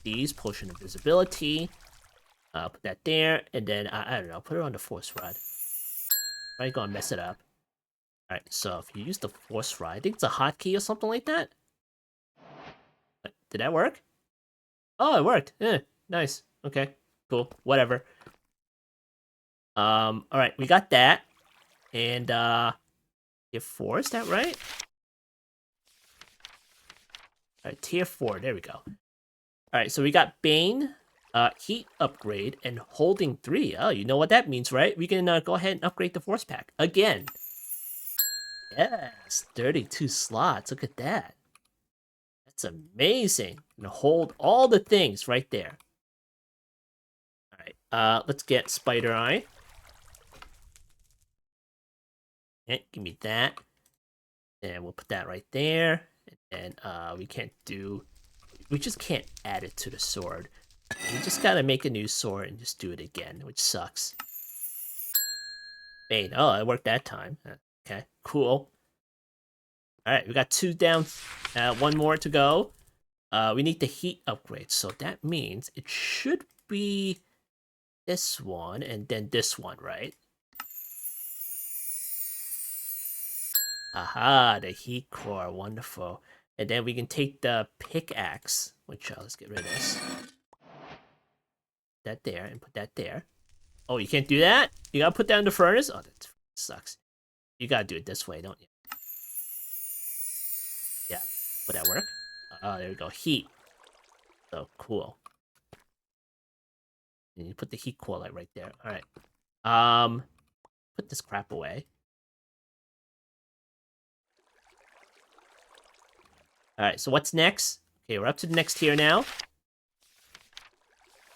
these, Potion of Invisibility. Put that there, and then, I don't know, put it on the Force Rod. I ain't gonna mess it up. Alright, so if you use the Force Rod, I think it's a hotkey or something like that. Did that work? Oh, it worked. Yeah, nice. Okay, cool. Whatever. Alright, we got that. And, tier 4, is that right? Alright, tier 4, there we go. Alright, so we got Bane, heat upgrade, and holding 3. Oh, you know what that means, right? We can go ahead and upgrade the force pack again. Yes, 32 slots. Look at that. That's amazing. And hold all the things right there. Alright, let's get Spider Eye. Okay, give me that. And we'll put that right there. And we can't do... We just can't add it to the sword. We just gotta make a new sword and just do it again, which sucks. Bane. Oh, it worked that time. Okay, cool. Alright, we got 2 down. 1 more to go. We need the heat upgrade, so that means it should be this one and then this one, right? Aha, the heat core, wonderful. And then we can take the pickaxe, which let's get rid of this. That there and put that there. Oh, you can't do that? You gotta put that in the furnace? Oh, that sucks. You gotta do it this way, don't you? Yeah. Would that work? Oh, there we go. Heat. So cool. And you put the heat core light right there. Alright. Put this crap away. Alright, so what's next? Okay, we're up to the next tier now.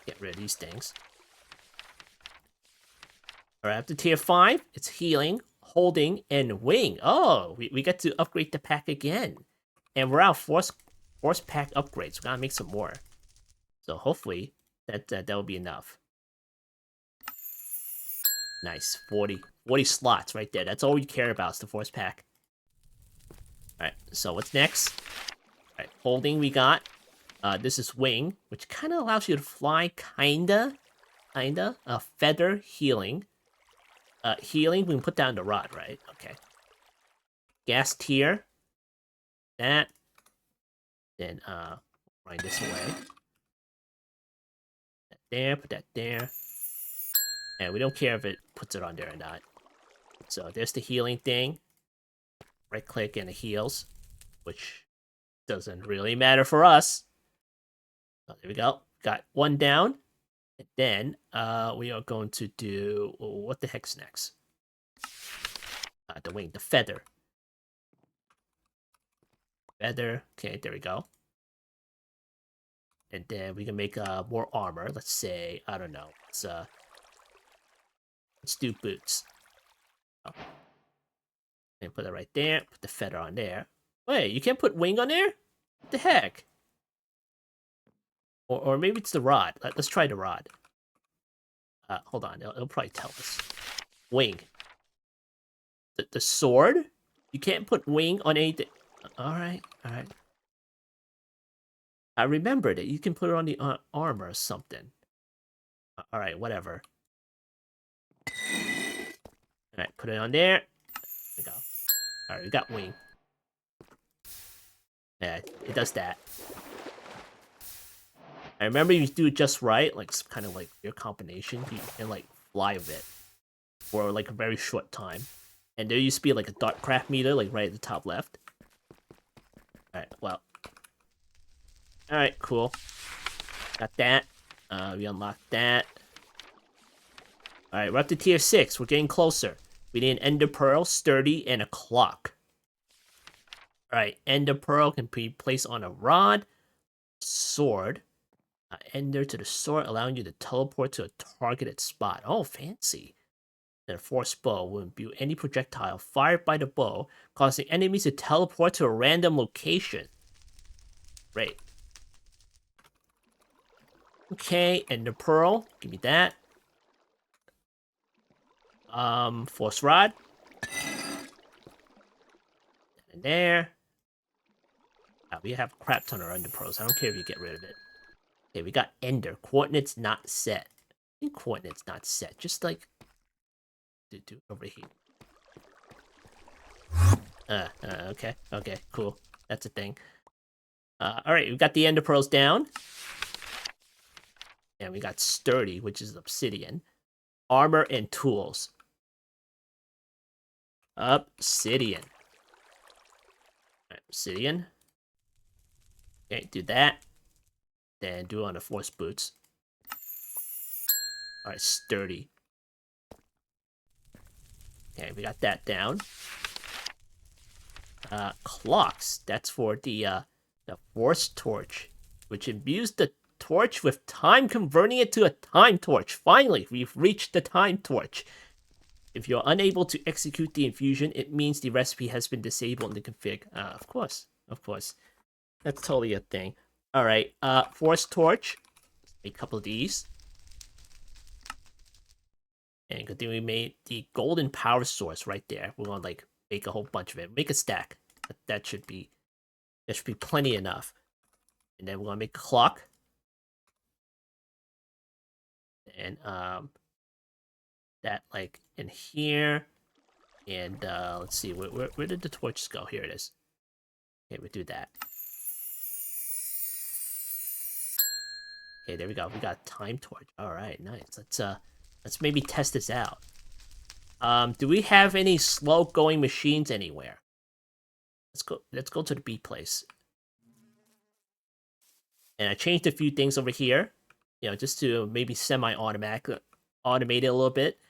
Get rid of these things. Alright, up to tier 5. It's healing, holding, and wing. Oh, we get to upgrade the pack again. And we're out force pack upgrades. We gotta make some more. So hopefully that will be enough. Nice, 40 slots right there. That's all we care about is the force pack. Alright, so what's next? Alright, holding we got. This is wing, which kind of allows you to fly, kinda. Feather, healing. Healing, we can put down the rod, right? Okay. Gas tier. That. Then, grind this away. That there, put that there. And we don't care if it puts it on there or not. So there's the healing thing. Right click and it heals, which doesn't really matter for us. Oh, there we go. Got one down. And then we are going to do... what the heck's next? The wing, the feather. Feather. Okay, there we go. And then we can make more armor. Let's say, I don't know. Let's do boots. Oh. And put it right there. Put the feather on there. Wait, you can't put wing on there? What the heck? Or maybe it's the rod. Let's try the rod. Hold on, it'll probably tell us. Wing. The sword? You can't put wing on anything. Alright. I remember that you can put it on the armor or something. Alright, whatever. Alright, put it on there. There we go. Alright, we got wing. Yeah, it does that. I remember you do it just right, like kind of like your combination. You can like fly a bit for like a very short time. And there used to be like a Darkcraft meter, like right at the top left. Alright, well. Alright, cool. Got that. We unlocked that. Alright, we're up to tier 6. We're getting closer. We need an Ender Pearl, Sturdy, and a clock. Alright, Ender Pearl can be placed on a rod, sword. Ender to the sword, allowing you to teleport to a targeted spot. Oh, fancy. Then a force bow will imbue any projectile fired by the bow, causing enemies to teleport to a random location. Great. Okay, Ender Pearl. Give me that. Force Rod. And there. We have a crap ton of Ender Pearls. I don't care if you get rid of it. Okay, we got Ender. Coordinates not set. I think coordinates not set. Just like... do it over here. Okay, cool. That's a thing. Alright, we got the Ender Pearls down. And we got Sturdy, which is obsidian. Armor and tools. Obsidian. Right, obsidian. Okay, do that. Then do it on the force boots. Alright, Sturdy. Okay, we got that down. Clocks. That's for the force torch, which imbues the torch with time, converting it to a time torch. Finally, we've reached the time torch. If you're unable to execute the infusion, it means the recipe has been disabled in the config. Of course. That's totally a thing. Alright, force torch. Make a couple of these. And good thing we made the golden power source right there. We're gonna like make a whole bunch of it. Make a stack. That should be plenty enough. And then we're gonna make a clock. And that like in here. And let's see, where did the torches go? Here it is. Okay, we do that. Okay, there we go. We got a time torch. All right, nice. Let's maybe test this out. Do we have any slow-going machines anywhere? Let's go to the B place. And I changed a few things over here, you know, just to maybe automate it a little bit.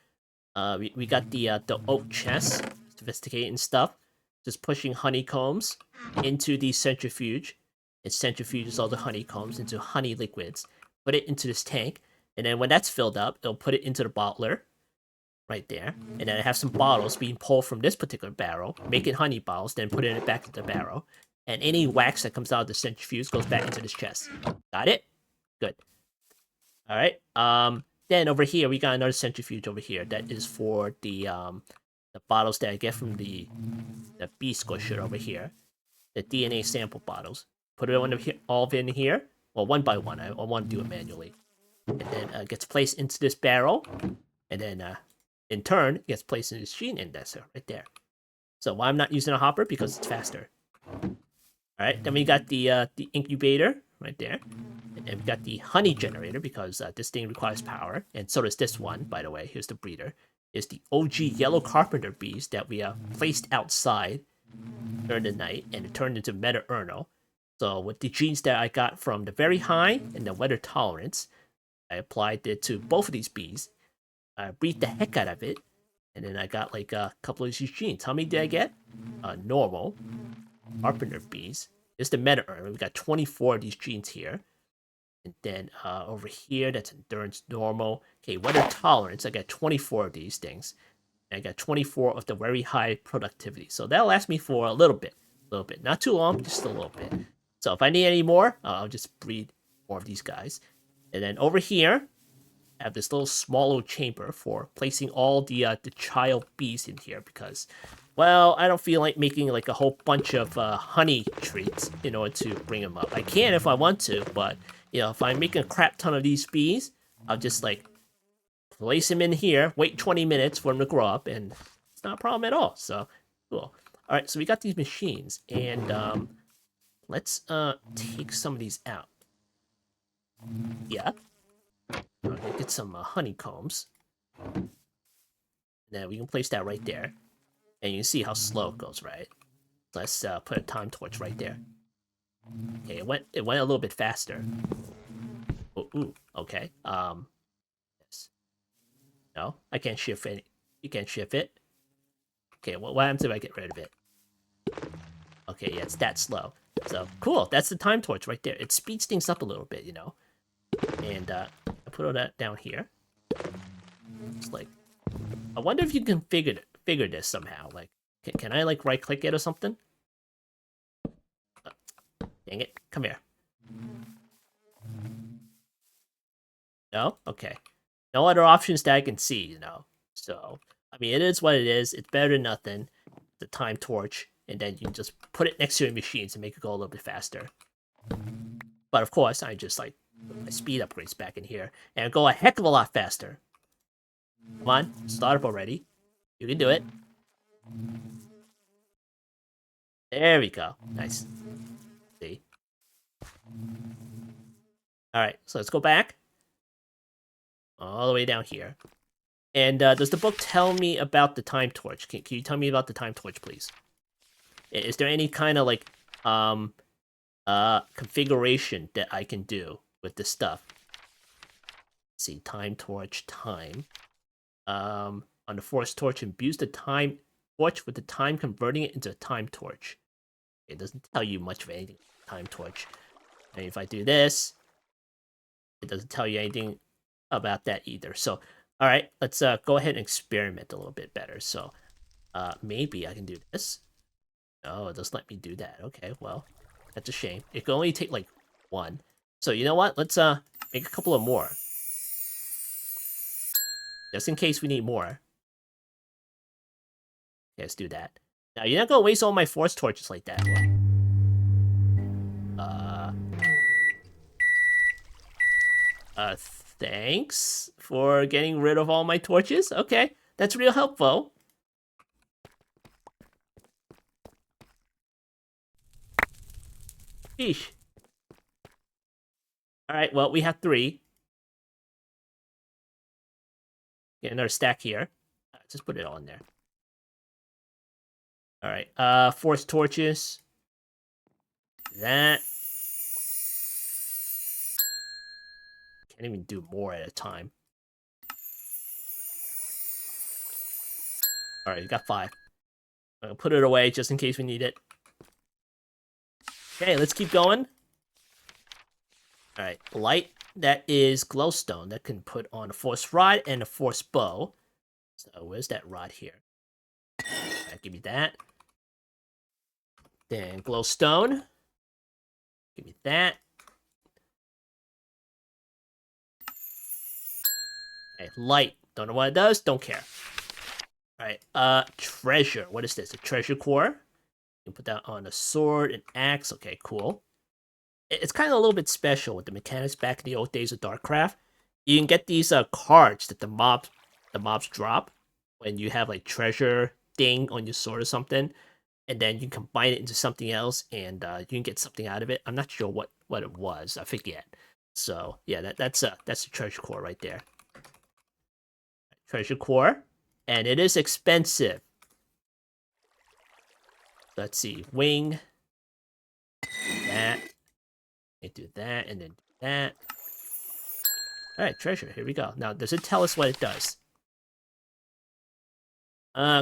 We got the oak chest, sophisticated and stuff. just pushing honeycombs into the centrifuge. It centrifuges all the honeycombs into honey liquids. Put it into this tank, and then when that's filled up, it'll put it into the bottler right there. And then I have some bottles being pulled from this particular barrel, make it honey bottles, then put it back into the barrel. And any wax that comes out of the centrifuge goes back into this chest. Got it? Good. All right. Then over here we got another centrifuge over here that is for the bottles that I get from the bee squisher over here, the DNA sample bottles. Put it on all of it in here. Well, one by one. I want to do it manually, and then gets placed into this barrel, and then in turn gets placed in this gene indexer right there. So why I'm not using a hopper? Because it's faster. All right. Then we got the incubator right there. And we've got the honey generator because this thing requires power, and so does this one, by the way. Here's the breeder. Is the OG yellow carpenter bees that we placed outside during the night, and it turned into meta-erno. So with the genes that I got from the very high and the weather tolerance, I applied it to both of these bees. I breathed the heck out of it, and then I got like a couple of these genes. How many did I get? Normal, carpenter bees. This is the meta-erno. We got 24 of these genes here. And then over here, that's endurance normal. Okay, weather tolerance. I got 24 of these things. And I got 24 of the very high productivity. So that'll last me for a little bit. Not too long, just a little bit. So if I need any more, I'll just breed more of these guys. And then over here, I have this small little chamber for placing all the child bees in here because, well, I don't feel like making like a whole bunch of honey treats in order to bring them up. I can if I want to, but if I'm making a crap ton of these bees, I'll just like place them in here, wait 20 minutes for them to grow up, and it's not a problem at all. So cool. All right, so we got these machines, and let's take some of these out. Yeah. Okay, get some honeycombs. And then we can place that right there. And you can see how slow it goes, right? Let's put a time torch right there. Okay, it went a little bit faster. Ooh, okay. Yes. No, I can't shift it. You can't shift it. Okay, what happens if I get rid of it? Okay, yeah, it's that slow. So, cool, that's the time torch right there. It speeds things up a little bit, And I put all that down here. It's like, I wonder if you can figure this somehow. Like, can I like right click it or something? Dang it, come here. No? Okay. No other options that I can see, So, I mean, it is what it is. It's better than nothing. The time torch, and then you can just put it next to your machines and make it go a little bit faster. But of course, I just like put my speed upgrades back in here and go a heck of a lot faster. Come on, start up already. You can do it. There we go. Nice. See? Alright, so let's go back. All the way down here. And does the book tell me about the time torch? Can you tell me about the time torch, please? Is there any kind of like configuration that I can do with this stuff? Let's see, time torch, time. On the force torch, imbues the time torch with the time, converting it into a time torch. It doesn't tell you much of anything. Time torch. And if I do this, it doesn't tell you anything about that either. So, all right, let's go ahead and experiment a little bit better. So, maybe I can do this. No, it doesn't let me do that. Okay, well, that's a shame. It can only take like one. So you know what? Let's make a couple of more. Just in case we need more. Okay, let's do that. Now, you're not gonna waste all my force torches like that. Thanks for getting rid of all my torches. Okay, that's real helpful. Sheesh. Alright, well, we have 3. Get another stack here. Just put it all in there. Alright, force torches. That. Can't even do more at a time. Alright, you got 5. I'll put it away just in case we need it. Okay, let's keep going. Alright, light. That is glowstone. That can put on a force rod and a force bow. So where's that rod here? Alright, give me that. Then glowstone. Give me that. Okay, light. Don't know what it does. Don't care. Alright, treasure. What is this? A treasure core? You can put that on a sword, an axe. Okay, cool. It's kind of a little bit special with the mechanics back in the old days of Darkcraft. You can get these cards that the mobs drop when you have like treasure thing on your sword or something, and then you can combine it into something else, and you can get something out of it. I'm not sure what it was. I forget. So yeah, that's a treasure core right there. Treasure core, and it is expensive. Let's see, wing. That. Do that, and then do that. Alright, treasure, here we go. Now, does it tell us what it does?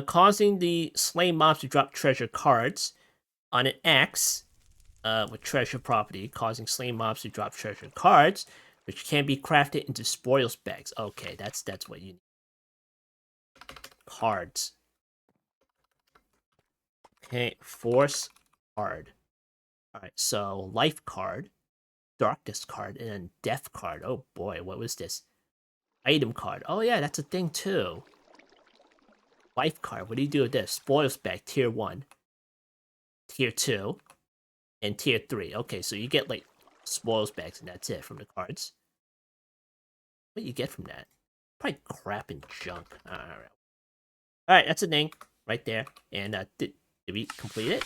Causing the slain mobs to drop treasure cards on an axe with treasure property, causing slain mobs to drop treasure cards, which can be crafted into spoils bags. Okay, that's what you need. Cards. Okay, force card. Alright, so life card, darkness card, and then death card. Oh boy, what was this? Item card. Oh yeah, that's a thing too. Life card. What do you do with this? Spoils bag, tier 1, tier 2, and tier 3. Okay, so you get like spoils bags and that's it from the cards. What do you get from that? Probably crap and junk. Alright, that's a thing right there. And did we complete it?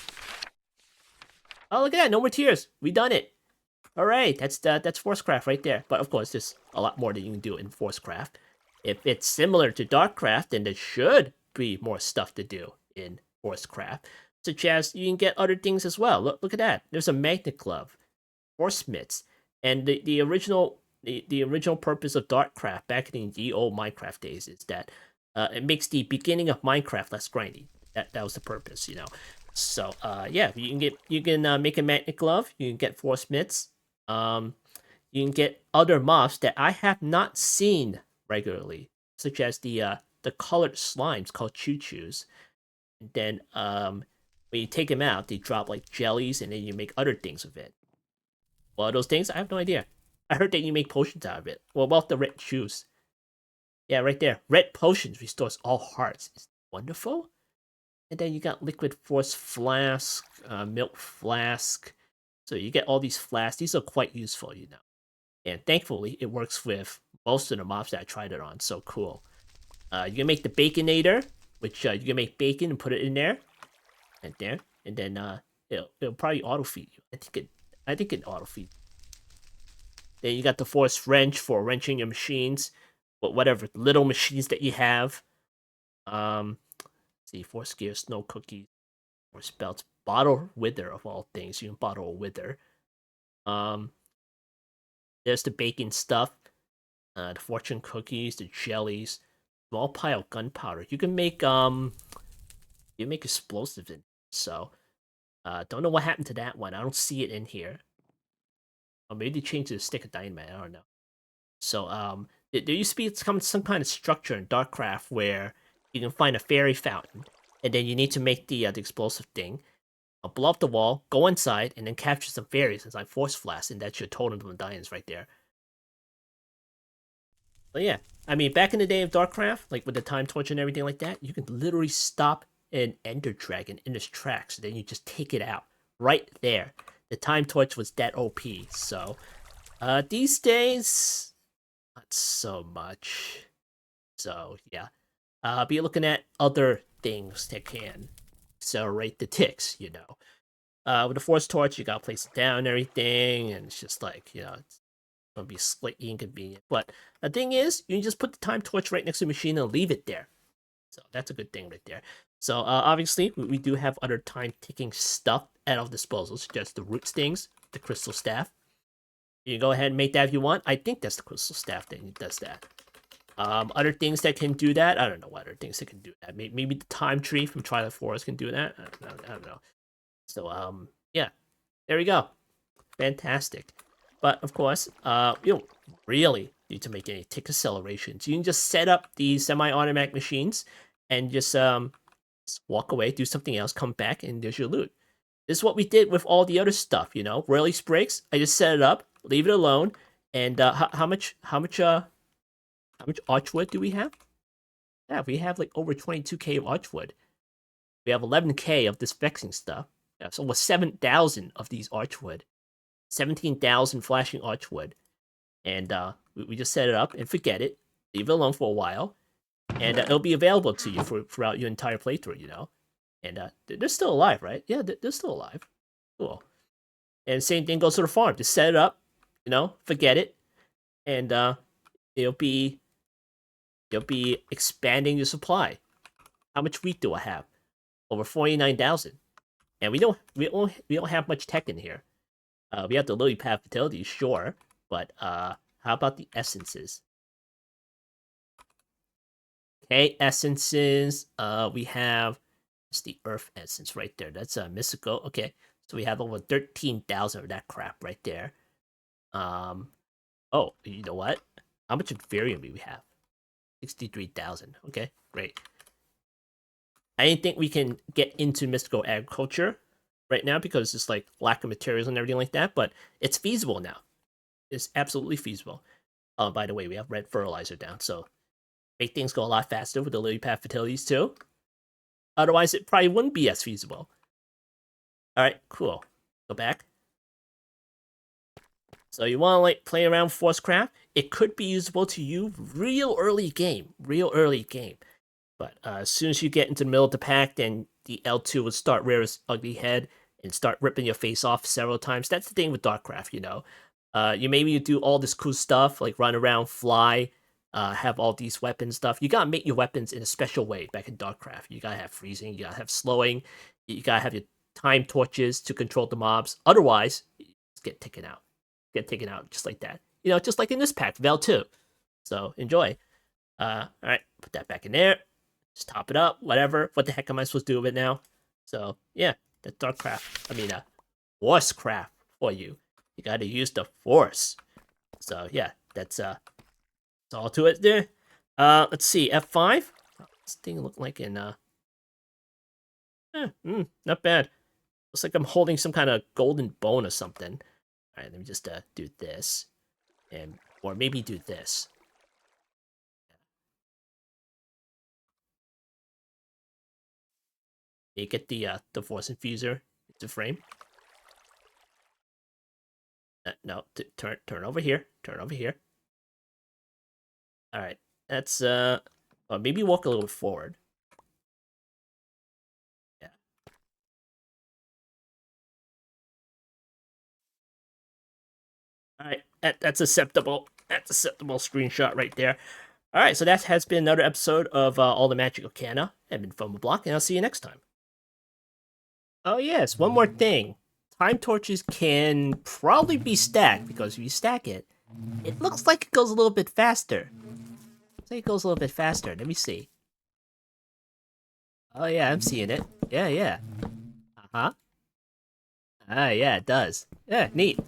Oh, look at that. No more tiers. We done it. Alright, that's ForceCraft right there. But of course, there's a lot more that you can do in ForceCraft. If it's similar to Darkcraft, then there should be more stuff to do in ForceCraft. Such as you can get other things as well. Look at that. There's a magnet glove, force mitts, and the original purpose of Darkcraft back in the old Minecraft days is that it makes the beginning of Minecraft less grindy. That was the purpose, you know. So yeah, you can make a magnet glove. You can get force mitts. You can get other mobs that I have not seen regularly, such as the colored slimes called choo-choos. And then when you take them out, they drop like jellies, and then you make other things with it. What are those things? I have no idea. I heard that you make potions out of it. Well, about the red juice. Yeah, right there. Red potions restores all hearts. It's wonderful. And then you got liquid force flask, milk flask. So you get all these flasks. These are quite useful, you know. And thankfully, it works with most of the mobs that I tried it on. So cool. You can make the Baconator, which you can make bacon and put it in there. And there. And then it'll probably auto-feed you. I think it auto-feed. Then you got the Force Wrench for wrenching your machines. But whatever little machines that you have. See, Force Gear, Snow Cookies, Force Belts, Bottle Wither of all things. You can bottle a wither. There's the bacon stuff, the fortune cookies, the jellies, small pile of gunpowder. You can make explosives in. So, don't know what happened to that one. I don't see it in here. Or maybe they changed it to stick of dynamite. I don't know. So, there used to be some kind of structure in Darkcraft where you can find a fairy fountain, and then you need to make the explosive thing. Blow up the wall, go inside, and then capture some fairies inside Force Flask, and that's your Totem of Diamonds right there. But yeah, I mean, back in the day of Darkcraft, like with the time torch and everything like that, you can literally stop an Ender Dragon in its tracks, then you just take it out right there. The time torch was that OP, so these days, not so much. So yeah, be looking at other things that can accelerate the ticks, you know. With the Force Torch, you gotta place it down and everything, and it's just like, you know, it's gonna be slightly inconvenient. But the thing is, you can just put the Time Torch right next to the machine and leave it there. So that's a good thing right there. So obviously, we do have other time-ticking stuff at our disposal, such as the Root Stings, the Crystal Staff. You can go ahead and make that if you want. I think that's the Crystal Staff that does that. Other things that can do that, I don't know what other things that can do that. Maybe the time tree from Twilight Forest can do that. I don't know. So yeah, there we go. Fantastic. But of course, you don't really need to make any tick accelerations. You can just set up these semi-automatic machines and just walk away, do something else, come back, and there's your loot. This is what we did with all the other stuff, you know. Release breaks. I just set it up, leave it alone, and how much archwood do we have? Yeah, we have like over 22k of archwood. We have 11k of this vexing stuff. Yeah, so almost 7,000 of these archwood. 17,000 flashing archwood. And we just set it up and forget it. Leave it alone for a while. And it'll be available to you throughout your entire playthrough, you know? And they're still alive, right? Yeah, they're still alive. Cool. And same thing goes to the farm. Just set it up, you know, forget it. And it'll be expanding your supply. How much wheat do I have? Over 49,000. And we don't have much tech in here. We have the lily pad fertility, sure, but how about the essences? Okay, essences. We have it's the earth essence right there. That's mystical. Okay, so we have over 13,000 of that crap right there. Oh, you know what? How much Inferium do we have? 63,000. Okay, great. I didn't think we can get into mystical agriculture right now because it's like lack of materials and everything like that, but it's feasible now. It's absolutely feasible. Oh, by the way, we have red fertilizer down, so make things go a lot faster with the lily pad fertilities too. Otherwise, it probably wouldn't be as feasible. All right, cool. Go back. So you want to like play around with ForceCraft? It could be usable to you real early game. But as soon as you get into the middle of the pack, then the L2 will start rear its ugly head and start ripping your face off several times. That's the thing with Darkcraft, you know. You maybe do all this cool stuff, like run around, fly, have all these weapon stuff. You gotta make your weapons in a special way back in Darkcraft. You gotta have freezing, you gotta have slowing, you gotta have your time torches to control the mobs. Otherwise, get taken out. Get taken out just like that. You know, just like in this pack, Vel 2. So enjoy. Alright, put that back in there. Just top it up, whatever. What the heck am I supposed to do with it now? So, yeah, that's Darkcraft. I mean, ForceCraft for you. You gotta use the Force. So, yeah, that's all to it there. Let's see, F5? This thing looked like in, not bad. Looks like I'm holding some kind of golden bone or something. Alright, let me just, do this. Or maybe do this. You get the Force Infuser into frame. No, turn over here. Turn over here. All right, that's maybe walk a little bit forward. Yeah. All right, that's acceptable. That's acceptable screenshot right there. All right, so that has been another episode of All the Magic Arcana. I've been FOMOBlock, and I'll see you next time. Oh yes, one more thing. Time torches can probably be stacked because if you stack it, it looks like it goes a little bit faster. Looks like it goes a little bit faster. Let me see. Oh yeah, I'm seeing it. Yeah. Uh-huh. Ah, yeah, it does. Yeah, neat.